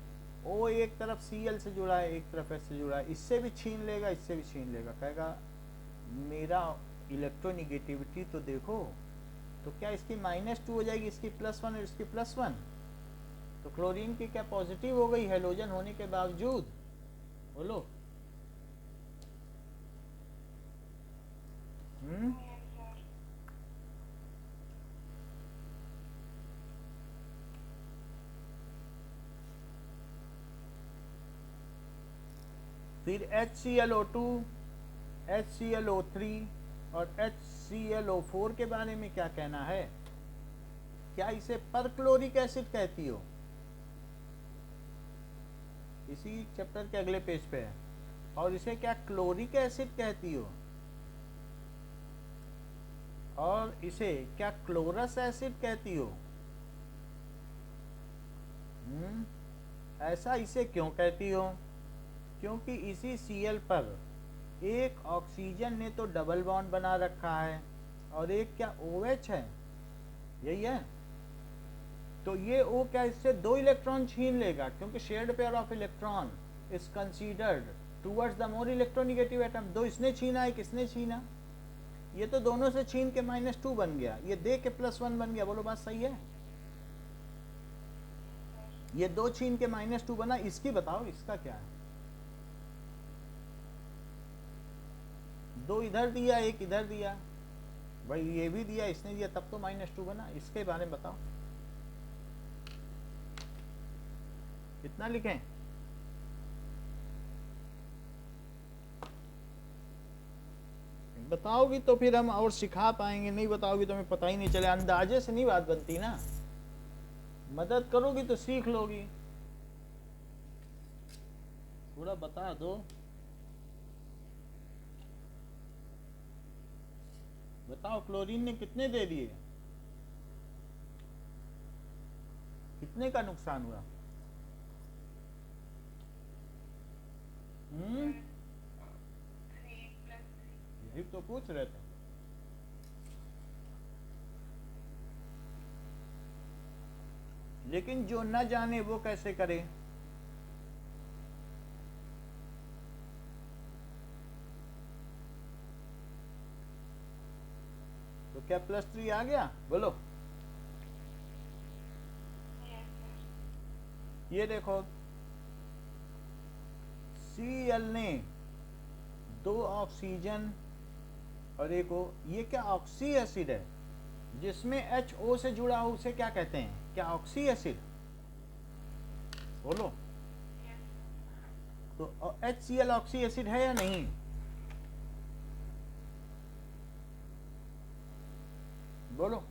Speaker 1: O एक तरफ Cl से जुड़ा है, एक तरफ S से जुड़ा है, इससे भी छीन लेगा, इससे भी छीन लेगा, कहेगा मेरा इलेक्ट्रोनिगेटिविटी तो देखो, तो क्या इसकी -2 हो जाएगी, इसकी +1 और इसकी +1, तो क्लोरीन की क्या पॉजिटिव हो गई हैलोजन होने के बावजूद, बोलो। फिर HClO2, HClO3 और HClO4 के बारे में क्या कहना है, क्या इसे परक्लोरिक एसिड कहती हो, इसी चैप्टर के अगले पेज पे है, और इसे क्या क्लोरिक एसिड कहती हो, और इसे क्या क्लोरस एसिड कहती हो। ऐसा इसे क्यों कहती हो, क्योंकि इसी Cl पर एक ऑक्सीजन ने तो डबल बॉन्ड बना रखा है और एक क्या OH है, यही है, तो ये O क्या इससे 2 इलेक्ट्रॉन छीन लेगा, क्योंकि shared pair of electron is considered towards the more electronegative atom. 2 इसने छीना है, किसने छीना, ये तो दोनों से छीन के -2 बन गया, ये दे के +1 बन गया, बोलो बात सही है। ये 2 छीन के -2 बना, इसकी बताओ इसका क्या है, 2 इधर दिया, 1 इधर दिया, भाई ये भी दिया, इसने दिया, तब तो -2 बना, इसके बारे में बताओ कितना लिखें। बताओगी तो फिर हम और सिखा पाएंगे, नहीं बताओगी तो हमें पता ही नहीं चले, अंदाजे से नहीं बात बनती ना, मदद करोगी तो सीख लोगी, थोड़ा बता दो। बताओ क्लोरीन ने कितने दे दिए, कितने का नुकसान हुआ, यही तो पूछ रहे थे। लेकिन जो न जाने वो कैसे करे? तो क्या +3 आ गया? बोलो। ये देखो, Cl ने 2 ऑक्सीजन और एक O, ये क्या ऑक्सी एसिड है जिसमें HO से जुड़ा हो, उसे क्या कहते हैं? क्या ऑक्सी एसिड? बोलो। तो HCl ऑक्सी एसिड है या नहीं? बोलो।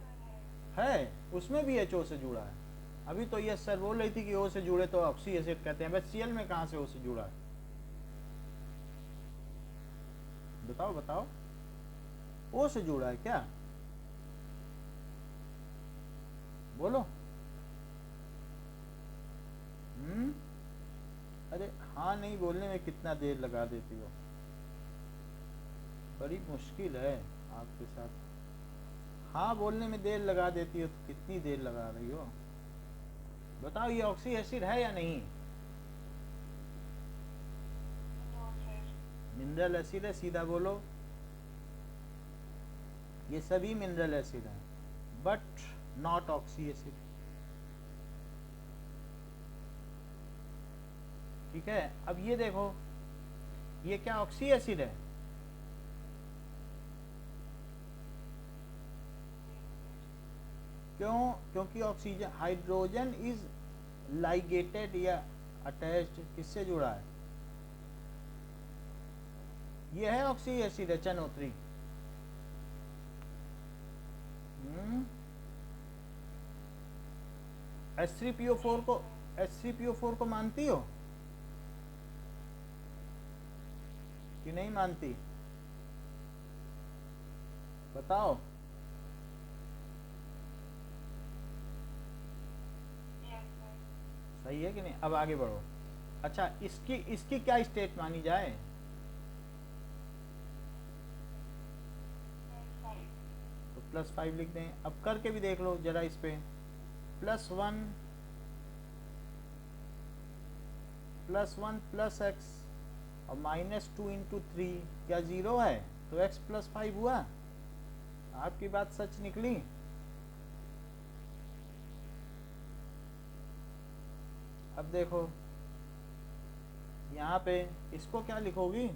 Speaker 1: है, उसमें भी HO से जुड़ा है। अभी तो ये सर बोल रही थी कि O से जुड़े तो ऑक्सी एसिड कहते हैं, बस Cl में कहाँ से O से जुड़ा है? बताओ बताओ, O से जुड़ा है क्या? बोलो। अरे हाँ नहीं बोलने में कितना देर लगा देती हो, बड़ी मुश्किल है आपके साथ। हाँ बोलने में देर लगा देती हो तो कितनी देर लगा रही हो? बताओ, ये ऑक्सी एसिड है या नहीं? मिनरल एसिड है, सीधा बोलो। ये सभी मिनरल एसिड है, बट नॉट ऑक्सी एसिड। ठीक है, अब ये देखो, ये क्या ऑक्सी एसिड है? क्यों? क्योंकि ऑक्सीजन, हाइड्रोजन इज लाइगेटेड या अटैच्ड, किससे जुड़ा है? ये है ऑक्सी एसिड HNO3। H3PO4 को मानती हो कि नहीं मानती? बताओ। सही है कि नहीं? अब आगे बढ़ो। अच्छा, इसकी इसकी क्या स्टेट मानी जाए? तो +5 लिख दें। अब करके भी देख लो जरा इस पे। +1 +x और -2 × 3 क्या 0 है? तो x +5 हुआ। आपकी बात सच निकली। अब देखो यहाँ पे, इसको क्या लिखोगी?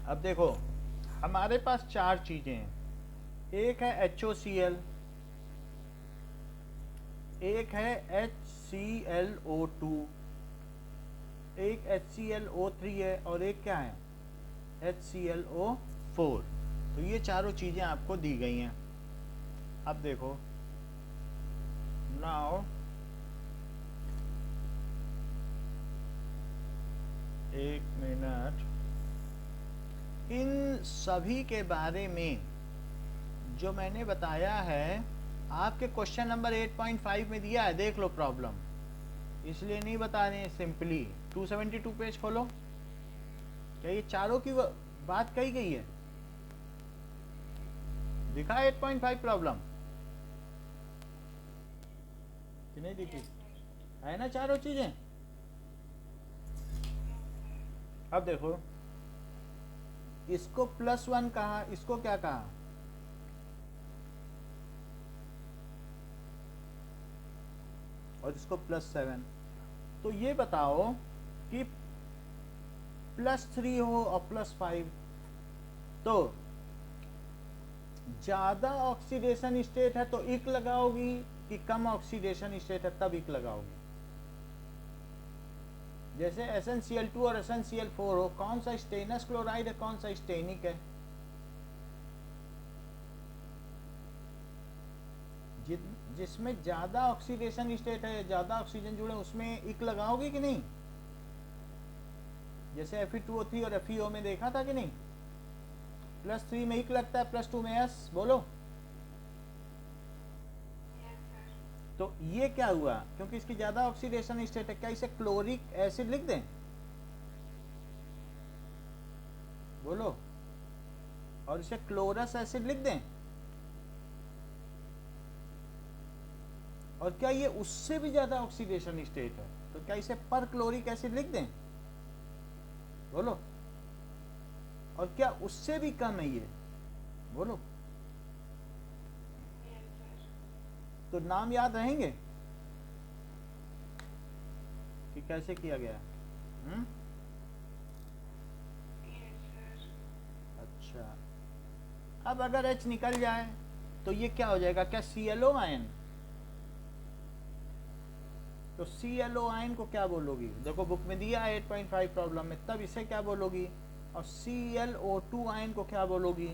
Speaker 1: अब देखो, हमारे पास 4 चीजें हैं। एक है HOCl, एक है HClO2, एक HClO3 है और एक क्या है? HClO4। तो ये चारों चीजें आपको दी गई हैं। अब देखो, नाउ एक मिनट, इन सभी के बारे में जो मैंने बताया है आपके क्वेश्चन नंबर 8.5 में दिया है, देख लो प्रॉब्लम, इसलिए नहीं बता रहे हैं। सिंपली 272 पेज खोलो। क्या ये चारों की बात कही गई है? दिखा 8.5 प्रॉब्लम कि नहीं दिखी? है ना चारों चीजें? अब देखो, इसको +1 कहा, इसको क्या कहा? और इसको +7। तो ये बताओ कि +3 हो और +5, तो ज्यादा ऑक्सीडेशन स्टेट है तो इक लगाओगी कि कम ऑक्सीडेशन स्टेट है तब इक लगाओगी? जैसे SnCl2 और SnCl4 हो, कौन सा स्टेनस क्लोराइड है, कौन सा स्टेनिक है? जिसमें ज्यादा ऑक्सीडेशन स्टेट है, ज्यादा ऑक्सीजन जुड़े, उसमें इक लगाओगे कि नहीं? जैसे Fe2O3 और FeO में देखा था कि नहीं, +3 में इक लगता है, +2 में S। बोलो। तो ये क्या हुआ, क्योंकि इसकी ज्यादा ऑक्सीडेशन स्टेट है, क्या इसे क्लोरिक एसिड लिख दें? बोलो। और इसे क्लोरस एसिड लिख दें? और क्या ये उससे भी ज्यादा ऑक्सीडेशन स्टेट है, तो क्या इसे पर क्लोरिक एसिड लिख दें? बोलो। और क्या उससे भी कम है ये? बोलो। तो नाम याद रहेंगे कि कैसे किया गया? अच्छा, अब अगर H निकल जाए तो ये क्या हो जाएगा? क्या ClO आयन? तो ClO आयन को क्या बोलोगी? देखो बुक में दिया है 8.5 प्रॉब्लम में, तब इसे क्या बोलोगी? और ClO2 आयन को क्या बोलोगी?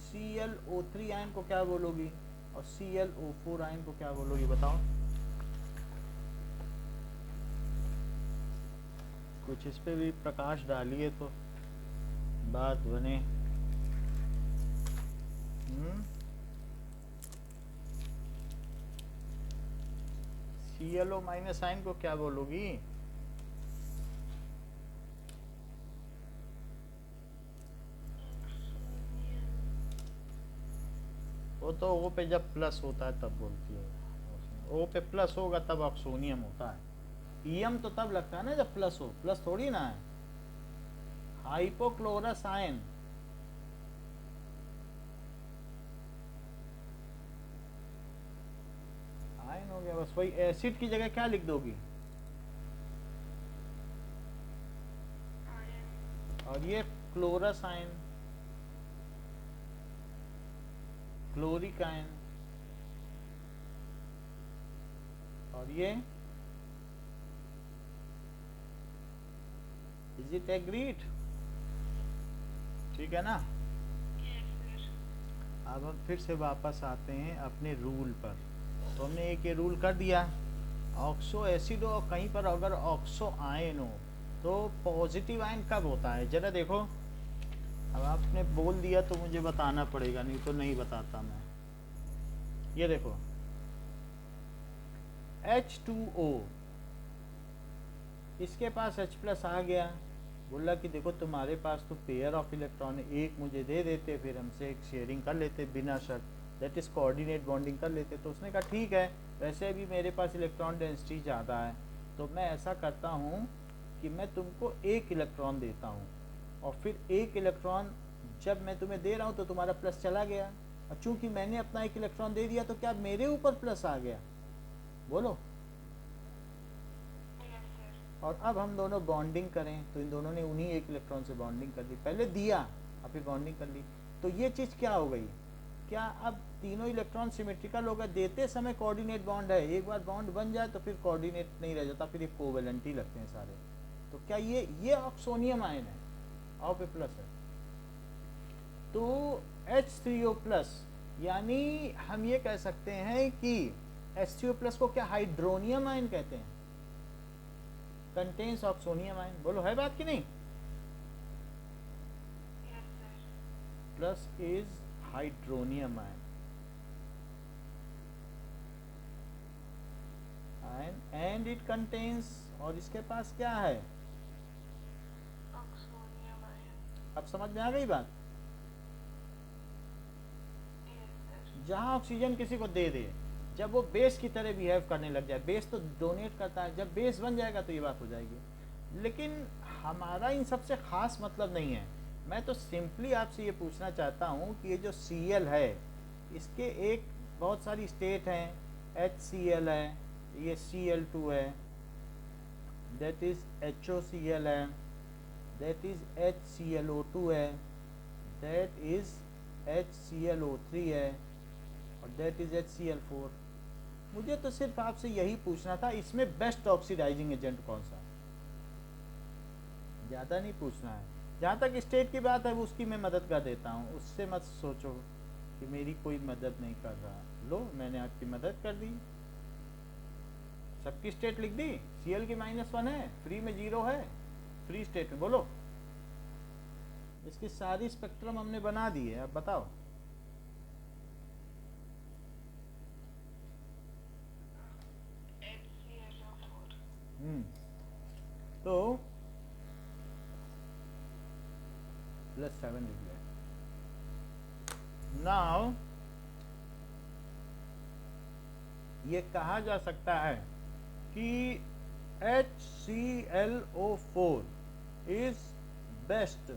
Speaker 1: ClO3 आयन को क्या बोलोगी? और ClO4 आयन को क्या बोलोगी? बताओ। कुछ इस पे भी प्रकाश डालिए तो बात बने। ClO माइनस आयन को क्या बोलोगी? वो तो O पे जब प्लस होता है तब बोलती है, O पे प्लस होगा तब ऑक्सोनियम होता है। ईएम तो तब लगता है ना जब प्लस हो, प्लस थोड़ी ना है। हाइपोक्लोरस आयन, आयन हो गया बस। वही एसिड की जगह क्या लिख दोगी? और ये क्लोरस आयन, क्लोरिक आयन, और ये इज इट एग्रीड? ठीक है ना। अब हम फिर से वापस आते हैं अपने रूल पर। तो हमने एक ये रूल कर दिया, ऑक्सो एसिड हो और कहीं पर अगर ऑक्सो आयन हो तो पॉजिटिव आयन कब होता है? जरा देखो। अब आपने बोल दिया तो मुझे बताना पड़ेगा, नहीं तो नहीं बताता मैं। ये देखो H2O, इसके पास H+ आ गया, बोला कि देखो तुम्हारे पास तो पेयर ऑफ इलेक्ट्रॉन है, एक मुझे दे देते, फिर हमसे एक शेयरिंग कर लेते बिना शर्त, दैट इज़ कोऑर्डिनेट बॉन्डिंग कर लेते। तो उसने कहा ठीक है, वैसे भी मेरे पास इलेक्ट्रॉन डेंसिटी ज़्यादा है, तो मैं ऐसा करता हूँ कि मैं तुमको एक इलेक्ट्रॉन देता हूँ, और फिर एक इलेक्ट्रॉन जब मैं तुम्हें दे रहा हूँ तो तुम्हारा प्लस चला गया, और चूंकि मैंने अपना एक इलेक्ट्रॉन दे दिया तो क्या मेरे ऊपर प्लस आ गया? बोलो। और अब हम दोनों बॉन्डिंग करें तो इन दोनों ने उन्हीं एक इलेक्ट्रॉन से बॉन्डिंग कर ली, पहले दिया और फिर बॉन्डिंग कर ली। तो ये चीज़ क्या हो गई? क्या अब तीनों इलेक्ट्रॉन सिमेट्रिकल हो गए? देते समय कोऑर्डिनेट बॉन्ड है, एक बार बॉन्ड बन जाए तो फिर कोऑर्डिनेट नहीं रह जाता, फिर ये कोवेलेंट ही लगते हैं सारे। तो क्या ये ऑक्सोनियम आयन है? आओ पे प्लस है तो H3O+, यानी हम ये कह सकते हैं कि H3O+ को क्या हाइड्रोनियम आयन कहते हैं? Contains oxonium ion. बोलो, है बात कि नहीं? Plus is hydronium ion, and it contains, और इसके पास क्या है?
Speaker 2: Oxonium ion.
Speaker 1: अब समझ में आ गई बात? जहां ऑक्सीजन किसी को दे दे, जब वो बेस की तरह बिहेव करने लग जाए, बेस तो डोनेट करता है, जब बेस बन जाएगा तो ये बात हो जाएगी। लेकिन हमारा इन सबसे खास मतलब नहीं है। मैं तो सिंपली आपसे ये पूछना चाहता हूँ कि ये जो Cl है, इसके एक बहुत सारी स्टेट हैं, HCl है, ये Cl2 है, दैट इज HOCl है, दैट इज HClO2 है, दैट इज HClO3 है, और दैट इज HCl4। मुझे तो सिर्फ आपसे यही पूछना था, इसमें बेस्ट ऑक्सीडाइजिंग एजेंट कौन सा? ज़्यादा नहीं पूछना है। जहाँ तक स्टेट की बात है वो उसकी मैं मदद कर देता हूँ, उससे मत सोचो कि मेरी कोई मदद नहीं कर रहा। लो, मैंने आपकी मदद कर दी, सबकी स्टेट लिख दी। Cl की -1 है, फ्री में 0 है, फ्री स्टेट में। बोलो। इसकी सारी स्पेक्ट्रम हमने बना दी है, अब बताओ। तो +7 लिख लिया। नाउ ये कहा जा सकता है कि HClO4 is best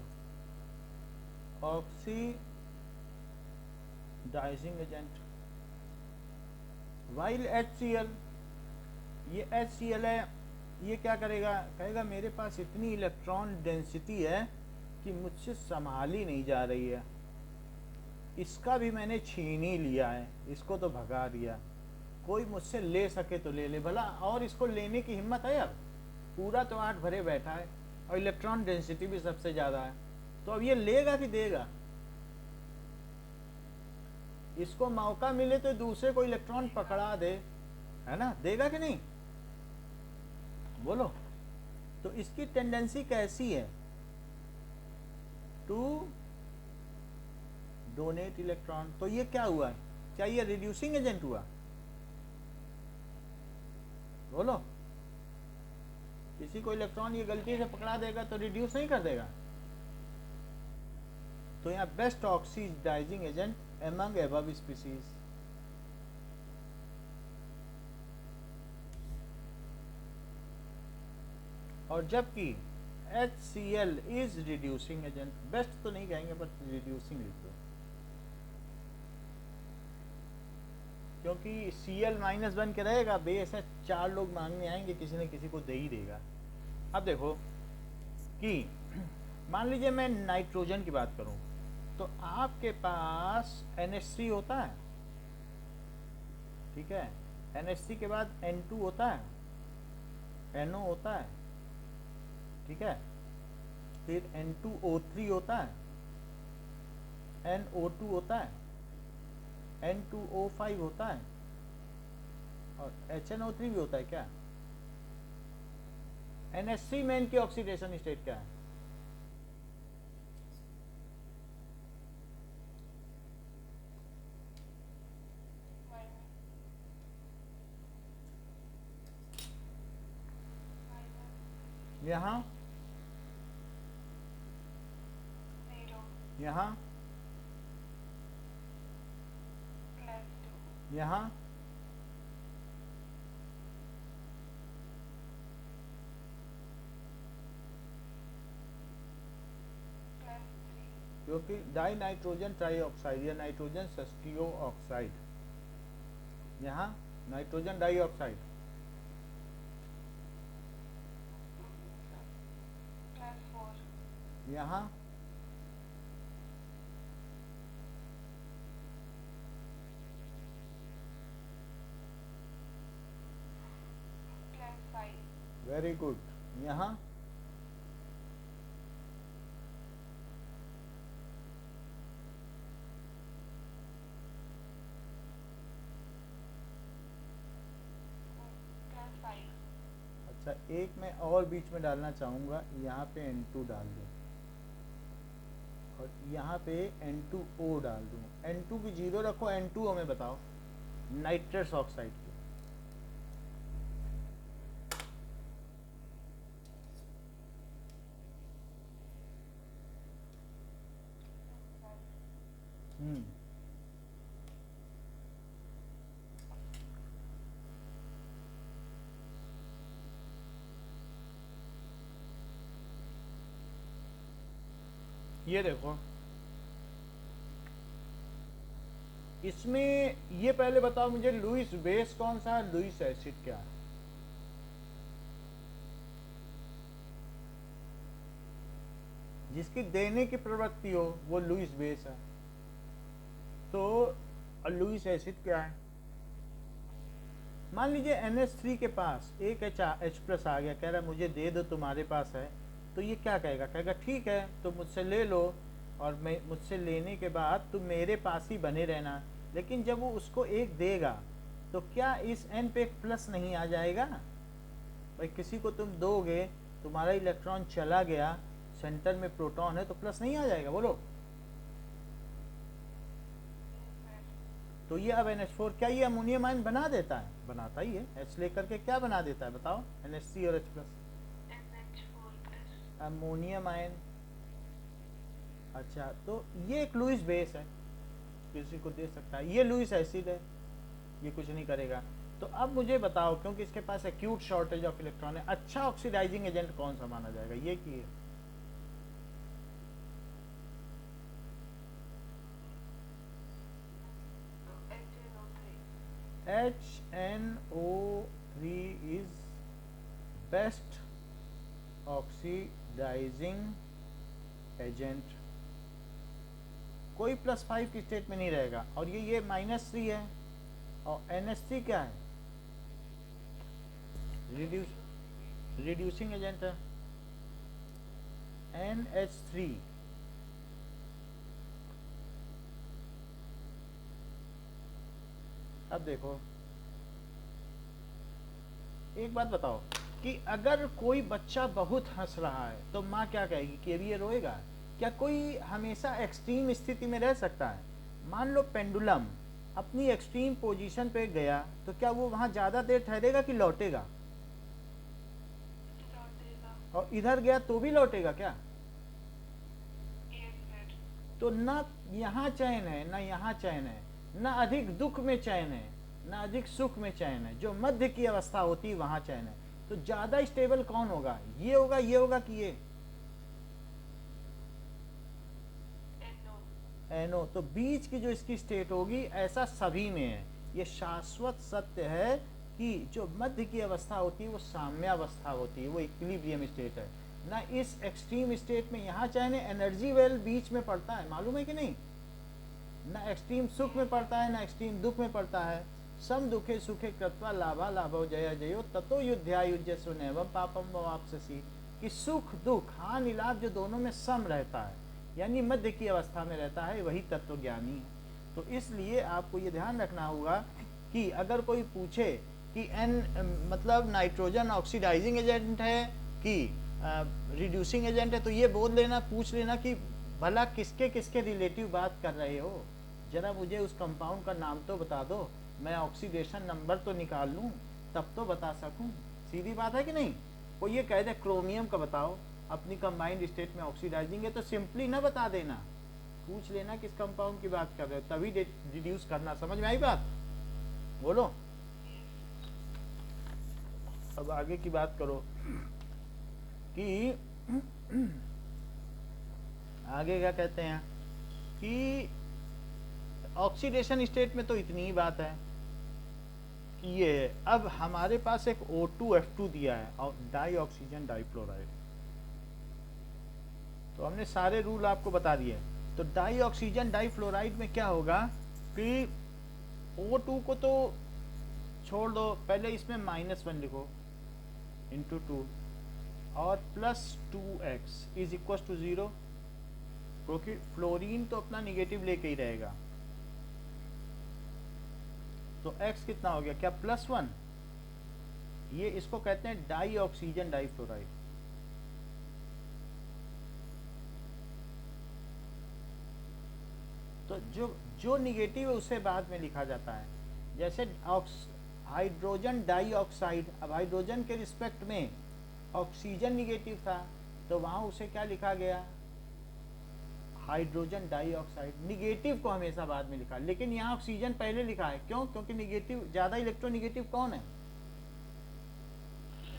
Speaker 1: oxidising agent, while HCl, ये HCl है, ये क्या करेगा, कहेगा मेरे पास इतनी इलेक्ट्रॉन डेंसिटी है कि मुझसे संभाली नहीं जा रही है, इसका भी मैंने छीन ही लिया है, इसको तो भगा दिया, कोई मुझसे ले सके तो ले ले भला, और इसको लेने की हिम्मत है यार, पूरा तो 8 भरे बैठा है और इलेक्ट्रॉन डेंसिटी भी सबसे ज़्यादा है, तो अब ये लेगा कि देगा? इसको मौका मिले तो दूसरे को इलेक्ट्रॉन पकड़ा दे, है ना, देगा कि नहीं, बोलो। तो इसकी टेंडेंसी कैसी है, टू डोनेट इलेक्ट्रॉन, तो ये क्या हुआ है, क्या ये रिड्यूसिंग एजेंट हुआ, बोलो? किसी को इलेक्ट्रॉन ये गलती से पकड़ा देगा तो रिड्यूस नहीं कर देगा? तो यहाँ best oxidising agent among above species. और जबकि HCl is reducing agent, best तो नहीं कहेंगे बट रिड्यूसिंग लिख दो, क्योंकि Cl- बन के रहेगा, बेस है, 4 लोग मांगने आएंगे, किसी न किसी को दे ही देगा। अब देखो कि मान लीजिए मैं नाइट्रोजन की बात करूं, तो आपके पास NH3 होता है, ठीक है, NH3 के बाद N2 होता है, NO होता है, ठीक है, फिर N2O3 होता है, NO2 होता है, N2O5 होता है, और HNO3 भी होता है क्या? NH3 में इनकी ऑक्सीडेशन स्टेट क्या है? यहाँ यहाँ यहाँ क्योंकि डाई नाइट्रोजन ट्राईऑक्साइड या नाइट्रोजन सस्टियो ऑक्साइड, यहाँ नाइट्रोजन डाइऑक्साइड, यहाँ वेरी गुड, यहाँ अच्छा, एक मैं और बीच में डालना चाहूँगा, यहाँ पे N2 डाल दूँ और यहाँ पे N2O डाल दूँ, N2 की 0 रखो, N2 हमें बताओ, नाइट्रस ऑक्साइड की, ये देखो, इसमें ये पहले बताओ मुझे, लुईस बेस कौन सा है, लुईस एसिड क्या है? जिसकी देने की प्रवृत्ति हो वो लुईस बेस है, तो लुईस एसिड क्या है? मान लीजिए NH3 के पास एक H+ आ गया, कह रहा है मुझे दे दो, तुम्हारे पास है, तो ये क्या कहेगा, कहेगा ठीक है तो मुझसे ले लो, और मैं मुझसे लेने के बाद तुम मेरे पास ही बने रहना, लेकिन जब वो उसको एक देगा तो क्या इस N पे एक प्लस नहीं आ जाएगा? भाई किसी को तुम दोगे, तुम्हारा इलेक्ट्रॉन चला गया, सेंटर में प्रोटॉन है तो प्लस नहीं आ जाएगा, बोलो। तो ये अब NH4 क्या ये अमोनियम आयन बना देता है? बनाता ही है। H लेकर के क्या बना देता है बताओ? NH3 और H+, अमोनियम आयन। अच्छा, तो ये एक लुईस बेस है, किसी को दे सकता है। ये लुईस एसिड है, ये कुछ नहीं करेगा। तो अब मुझे बताओ, क्योंकि इसके पास एक्यूट शॉर्टेज ऑफ इलेक्ट्रॉन है, अच्छा ऑक्सीडाइजिंग एजेंट कौन सा माना जाएगा? ये की है HNO3 is best oxidising agent. कोई +5 की स्टेट में नहीं रहेगा। और ये -3 है, और NH3 क्या है? रिड्यूसिंग एजेंट है, NH3। अब देखो, एक बात बताओ कि अगर कोई बच्चा बहुत हंस रहा है तो माँ क्या कहेगी कि अभी ये रोएगा? क्या कोई हमेशा एक्सट्रीम स्थिति में रह सकता है? मान लो पेंडुलम अपनी एक्सट्रीम पोजीशन पे गया तो क्या वो वहां ज्यादा देर ठहरेगा कि लौटेगा? और इधर गया तो भी लौटेगा क्या? तो ना यहाँ चैन है ना यहाँ चैन है, ना अधिक दुख में चैन है ना अधिक सुख में चैन है। जो मध्य की अवस्था होती है वहां चैन है। तो ज्यादा स्टेबल कौन होगा? ये होगा कि ये NO? तो बीच की जो इसकी स्टेट होगी, ऐसा सभी में है। ये शाश्वत सत्य है कि जो मध्य की अवस्था होती है वो साम्यावस्था होती है, वो इक्विलिब्रियम स्टेट है। ना इस एक्सट्रीम स्टेट में यहाँ चाहे एनर्जी वेल बीच में पड़ता है, मालूम है कि नहीं? ना एक्सट्रीम सुख में पड़ता है ना एक्सट्रीम दुख में पड़ता है। सम दुखे सुखे कृत्वा लाभा लाभो जया जयो ततो युध्यायुज्यसु नैवम पापम वापससी। कि सुख दुख हानि लाभ जो दोनों में सम रहता है, यानी मध्य की अवस्था में रहता है, वही तत्वज्ञानी है। तो इसलिए आपको ये ध्यान रखना होगा कि अगर कोई पूछे कि N मतलब नाइट्रोजन ऑक्सीडाइजिंग एजेंट है कि रिड्यूसिंग एजेंट है, तो ये बोल लेना, पूछ लेना कि भला किसके किसके रिलेटिव बात कर रहे हो, जरा मुझे उस कंपाउंड का नाम तो बता दो, मैं ऑक्सीडेशन नंबर तो निकाल लूँ तब तो बता सकूँ। सीधी बात है कि नहीं? कोई ये कह दे क्रोमियम का बताओ अपनी कंबाइंड स्टेट में ऑक्सीडाइजिंग है, तो सिंपली ना बता देना, पूछ लेना किस कंपाउंड की बात कर रहे हो, तभी रिड्यूस करना। समझ में आई बात? बोलो। अब आगे की बात करो कि आगे क्या कहते हैं कि ऑक्सीडेशन स्टेट में तो इतनी ही बात है कि ये है। अब हमारे पास एक O2F2 दिया है और डाई ऑक्सीजन डाइफ्लोराइड, तो हमने सारे रूल आपको बता दिए। तो डाई ऑक्सीजन डाइफ्लोराइड में क्या होगा कि O2 को तो छोड़ दो, पहले इसमें -1 लिखो इंटू 2 और +2x इज इक्वल टू 0, क्योंकि फ्लोरीन तो अपना निगेटिव लेके ही रहेगा। तो x कितना हो गया? क्या +1? ये इसको कहते हैं डाई ऑक्सीजन डाइफ्लोराइड। तो जो निगेटिव है उसे बाद में लिखा जाता है। जैसे हाइड्रोजन डाइऑक्साइड, अब हाइड्रोजन के रिस्पेक्ट में ऑक्सीजन निगेटिव था तो वहां उसे क्या लिखा गया? Hydrogen dioxide. निगेटिव को हमेशा बाद में लिखा, लेकिन यहाँ ऑक्सीजन पहले लिखा है। क्यों? क्योंकि निगेटिव ज्यादा इलेक्ट्रोनिगेटिव कौन है?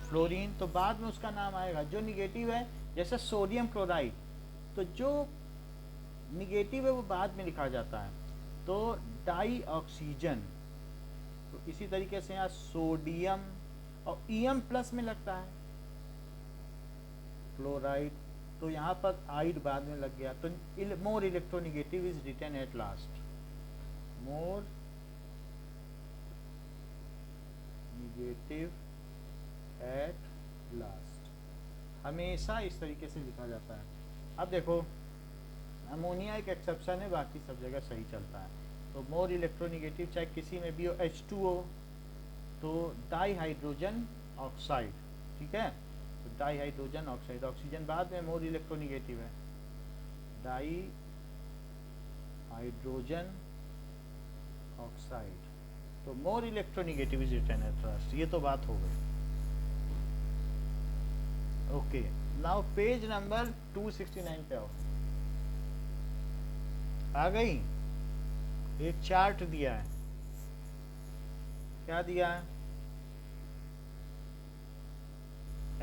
Speaker 1: फ्लोरीन। तो बाद में उसका नाम आएगा जो निगेटिव है। जैसे सोडियम क्लोराइड, तो जो निगेटिव है वो बाद में लिखा जाता है, तो डाई ऑक्सीजन। तो इसी तरीके से यहाँ सोडियम और Em प्लस में लगता है क्लोराइड, तो यहाँ पर आइड बाद में लग गया। तो more electronegative is written at last, more negative at last, हमेशा इस तरीके से लिखा जाता है। अब देखो अमोनिया एक एक्सेप्शन है, बाकी सब जगह सही चलता है। तो मोर इलेक्ट्रोनिगेटिव चाहे किसी में भी हो, H2O तो डाई हाइड्रोजन ऑक्साइड, ठीक है। तो डाई हाइड्रोजन ऑक्साइड, ऑक्सीजन बाद में मोर इलेक्ट्रोनिगेटिव है, डाई हाइड्रोजन ऑक्साइड, तो more electronegative is written at first, ये तो बात हो गई। ओके, नाउ पेज नंबर 269 पे आओ। आ गई? एक चार्ट दिया है, क्या दिया है?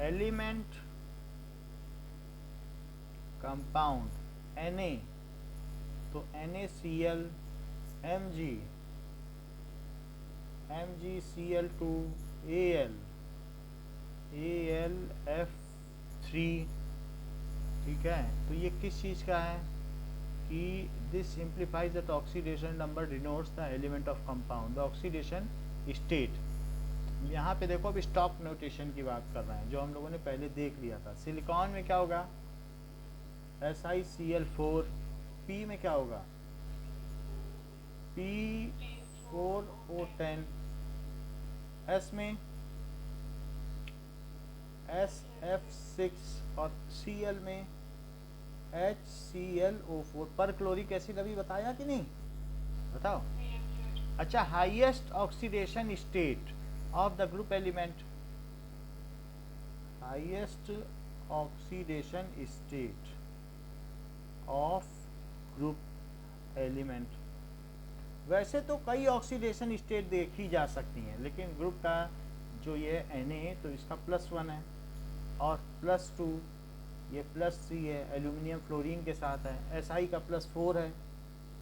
Speaker 1: एलिमेंट कंपाउंड Na, तो NaCl Mg MgCl2 Al AlF3, ठीक है। तो ये किस चीज़ का है कि this simplifies that oxidation number denotes the element of compound, the oxidation state. यहाँ पे देखो अब स्टॉप नोटेशन की बात कर रहे हैं जो हम लोगों ने पहले देख लिया था। सिलिकॉन में क्या होगा? SiCl4, P में क्या होगा? P4O10, S में SF6 और Cl में HClO4। पर क्लोरिक एसिड अभी बताया कि नहीं? बताओ। अच्छा, highest oxidation state of the group element, highest oxidation state of group element. वैसे तो कई ऑक्सीडेशन स्टेट देखी जा सकती हैं, लेकिन ग्रुप का जो ये Na तो इसका +1 है और +2, ये +3 है, एल्यूमिनियम फ्लोरीन के साथ है। Si का +4 है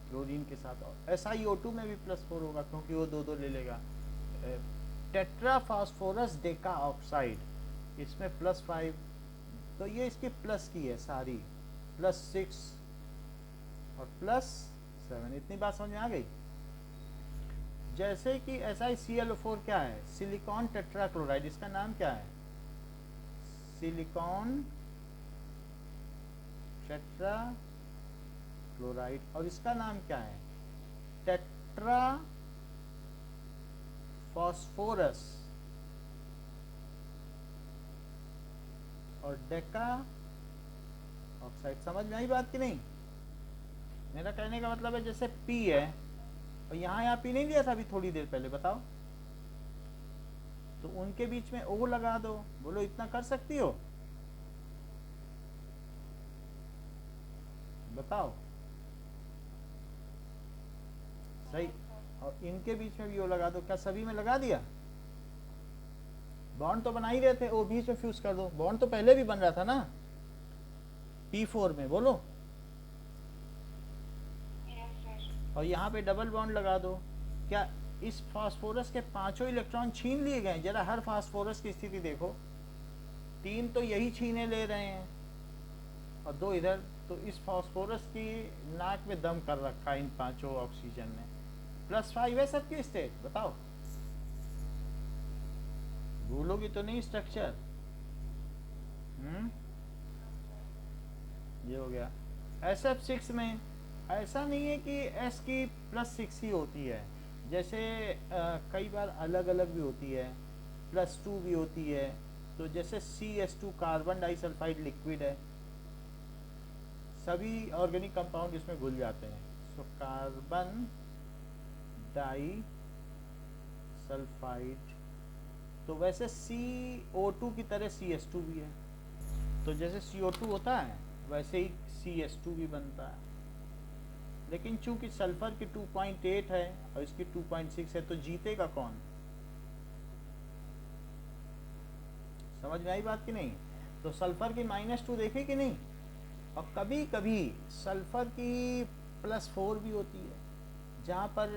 Speaker 1: क्लोरीन के साथ, और SiO2 में भी +4 होगा क्योंकि वो दो ले लेगा। टेट्रा फास्फोरस डेका ऑक्साइड, इसमें +5, तो ये इसकी प्लस की है सारी, +6 और +7। इतनी बात समझ में आ गई? जैसे कि SiCl4 क्या है? सिलिकॉन टेट्राक्लोराइड, इसका नाम क्या है? सिलिकॉन टेट्राक्लोराइड, और इसका नाम क्या है? टेट्रा फॉस्फोरस और डेका ऑक्साइड। समझ में आई बात कि नहीं? मेरा कहने का मतलब है जैसे P है और यहाँ P नहीं दिया था अभी थोड़ी देर पहले, बताओ, तो उनके बीच में O लगा दो। बोलो इतना कर सकती हो? बताओ। सही, और इनके बीच में भी O लगा दो। क्या सभी में लगा दिया? बॉन्ड तो बना ही रहे थे, O बीच में फ्यूज कर दो। बॉन्ड तो पहले भी बन रहा था ना P4 में, बोलो। और यहाँ पे डबल बॉन्ड लगा दो। क्या इस फास्फोरस के 5 इलेक्ट्रॉन छीन लिए गए? जरा हर फास्फोरस की स्थिति देखो, 3 तो यही छीने ले रहे हैं और 2 इधर। तो इस फास्फोरस की नाक में दम कर रखा है इन 5 ऑक्सीजन ने। +5 है सबकी स्टेट, बताओ। भूलोगी तो नहीं स्ट्रक्चर? ये हो गया। SF6 में ऐसा नहीं है कि S की +6 ही होती है, जैसे कई बार अलग अलग भी होती है, +2 भी होती है। तो जैसे CS2 कार्बन डाइसल्फाइड लिक्विड है, सभी ऑर्गेनिक कंपाउंड इसमें घुल जाते हैं। सो कार्बन डाइसल्फाइड, तो वैसे CO2 की तरह CS2 भी है। तो जैसे CO2 होता है वैसे ही CS2 भी बनता है, लेकिन चूंकि सल्फर की 2.8 है और इसकी 2.6 है, तो जीतेगा कौन? समझ में आई बात कि नहीं? तो सल्फर की -2 देखी कि नहीं? और कभी कभी सल्फर की +4 भी होती है, जहाँ पर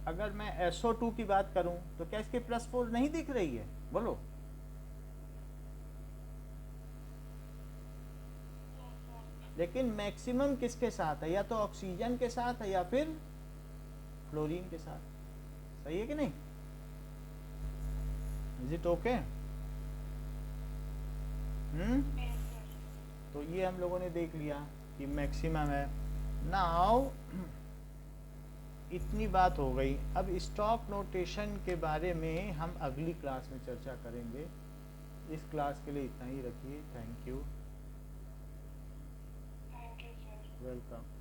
Speaker 1: अगर मैं SO2 की बात करूं तो क्या इसकी +4 नहीं दिख रही है? बोलो। लेकिन मैक्सिमम किसके साथ है? या तो ऑक्सीजन के साथ है या फिर फ्लोरीन के साथ। सही है कि नहीं? Is it okay? तो ये हम लोगों ने देख लिया कि मैक्सिमम है। नाउ इतनी बात हो गई। अब स्टॉक नोटेशन के बारे में हम अगली क्लास में चर्चा करेंगे। इस क्लास के लिए इतना ही रखिए। Thank you.
Speaker 2: Thank you sir.
Speaker 1: Welcome.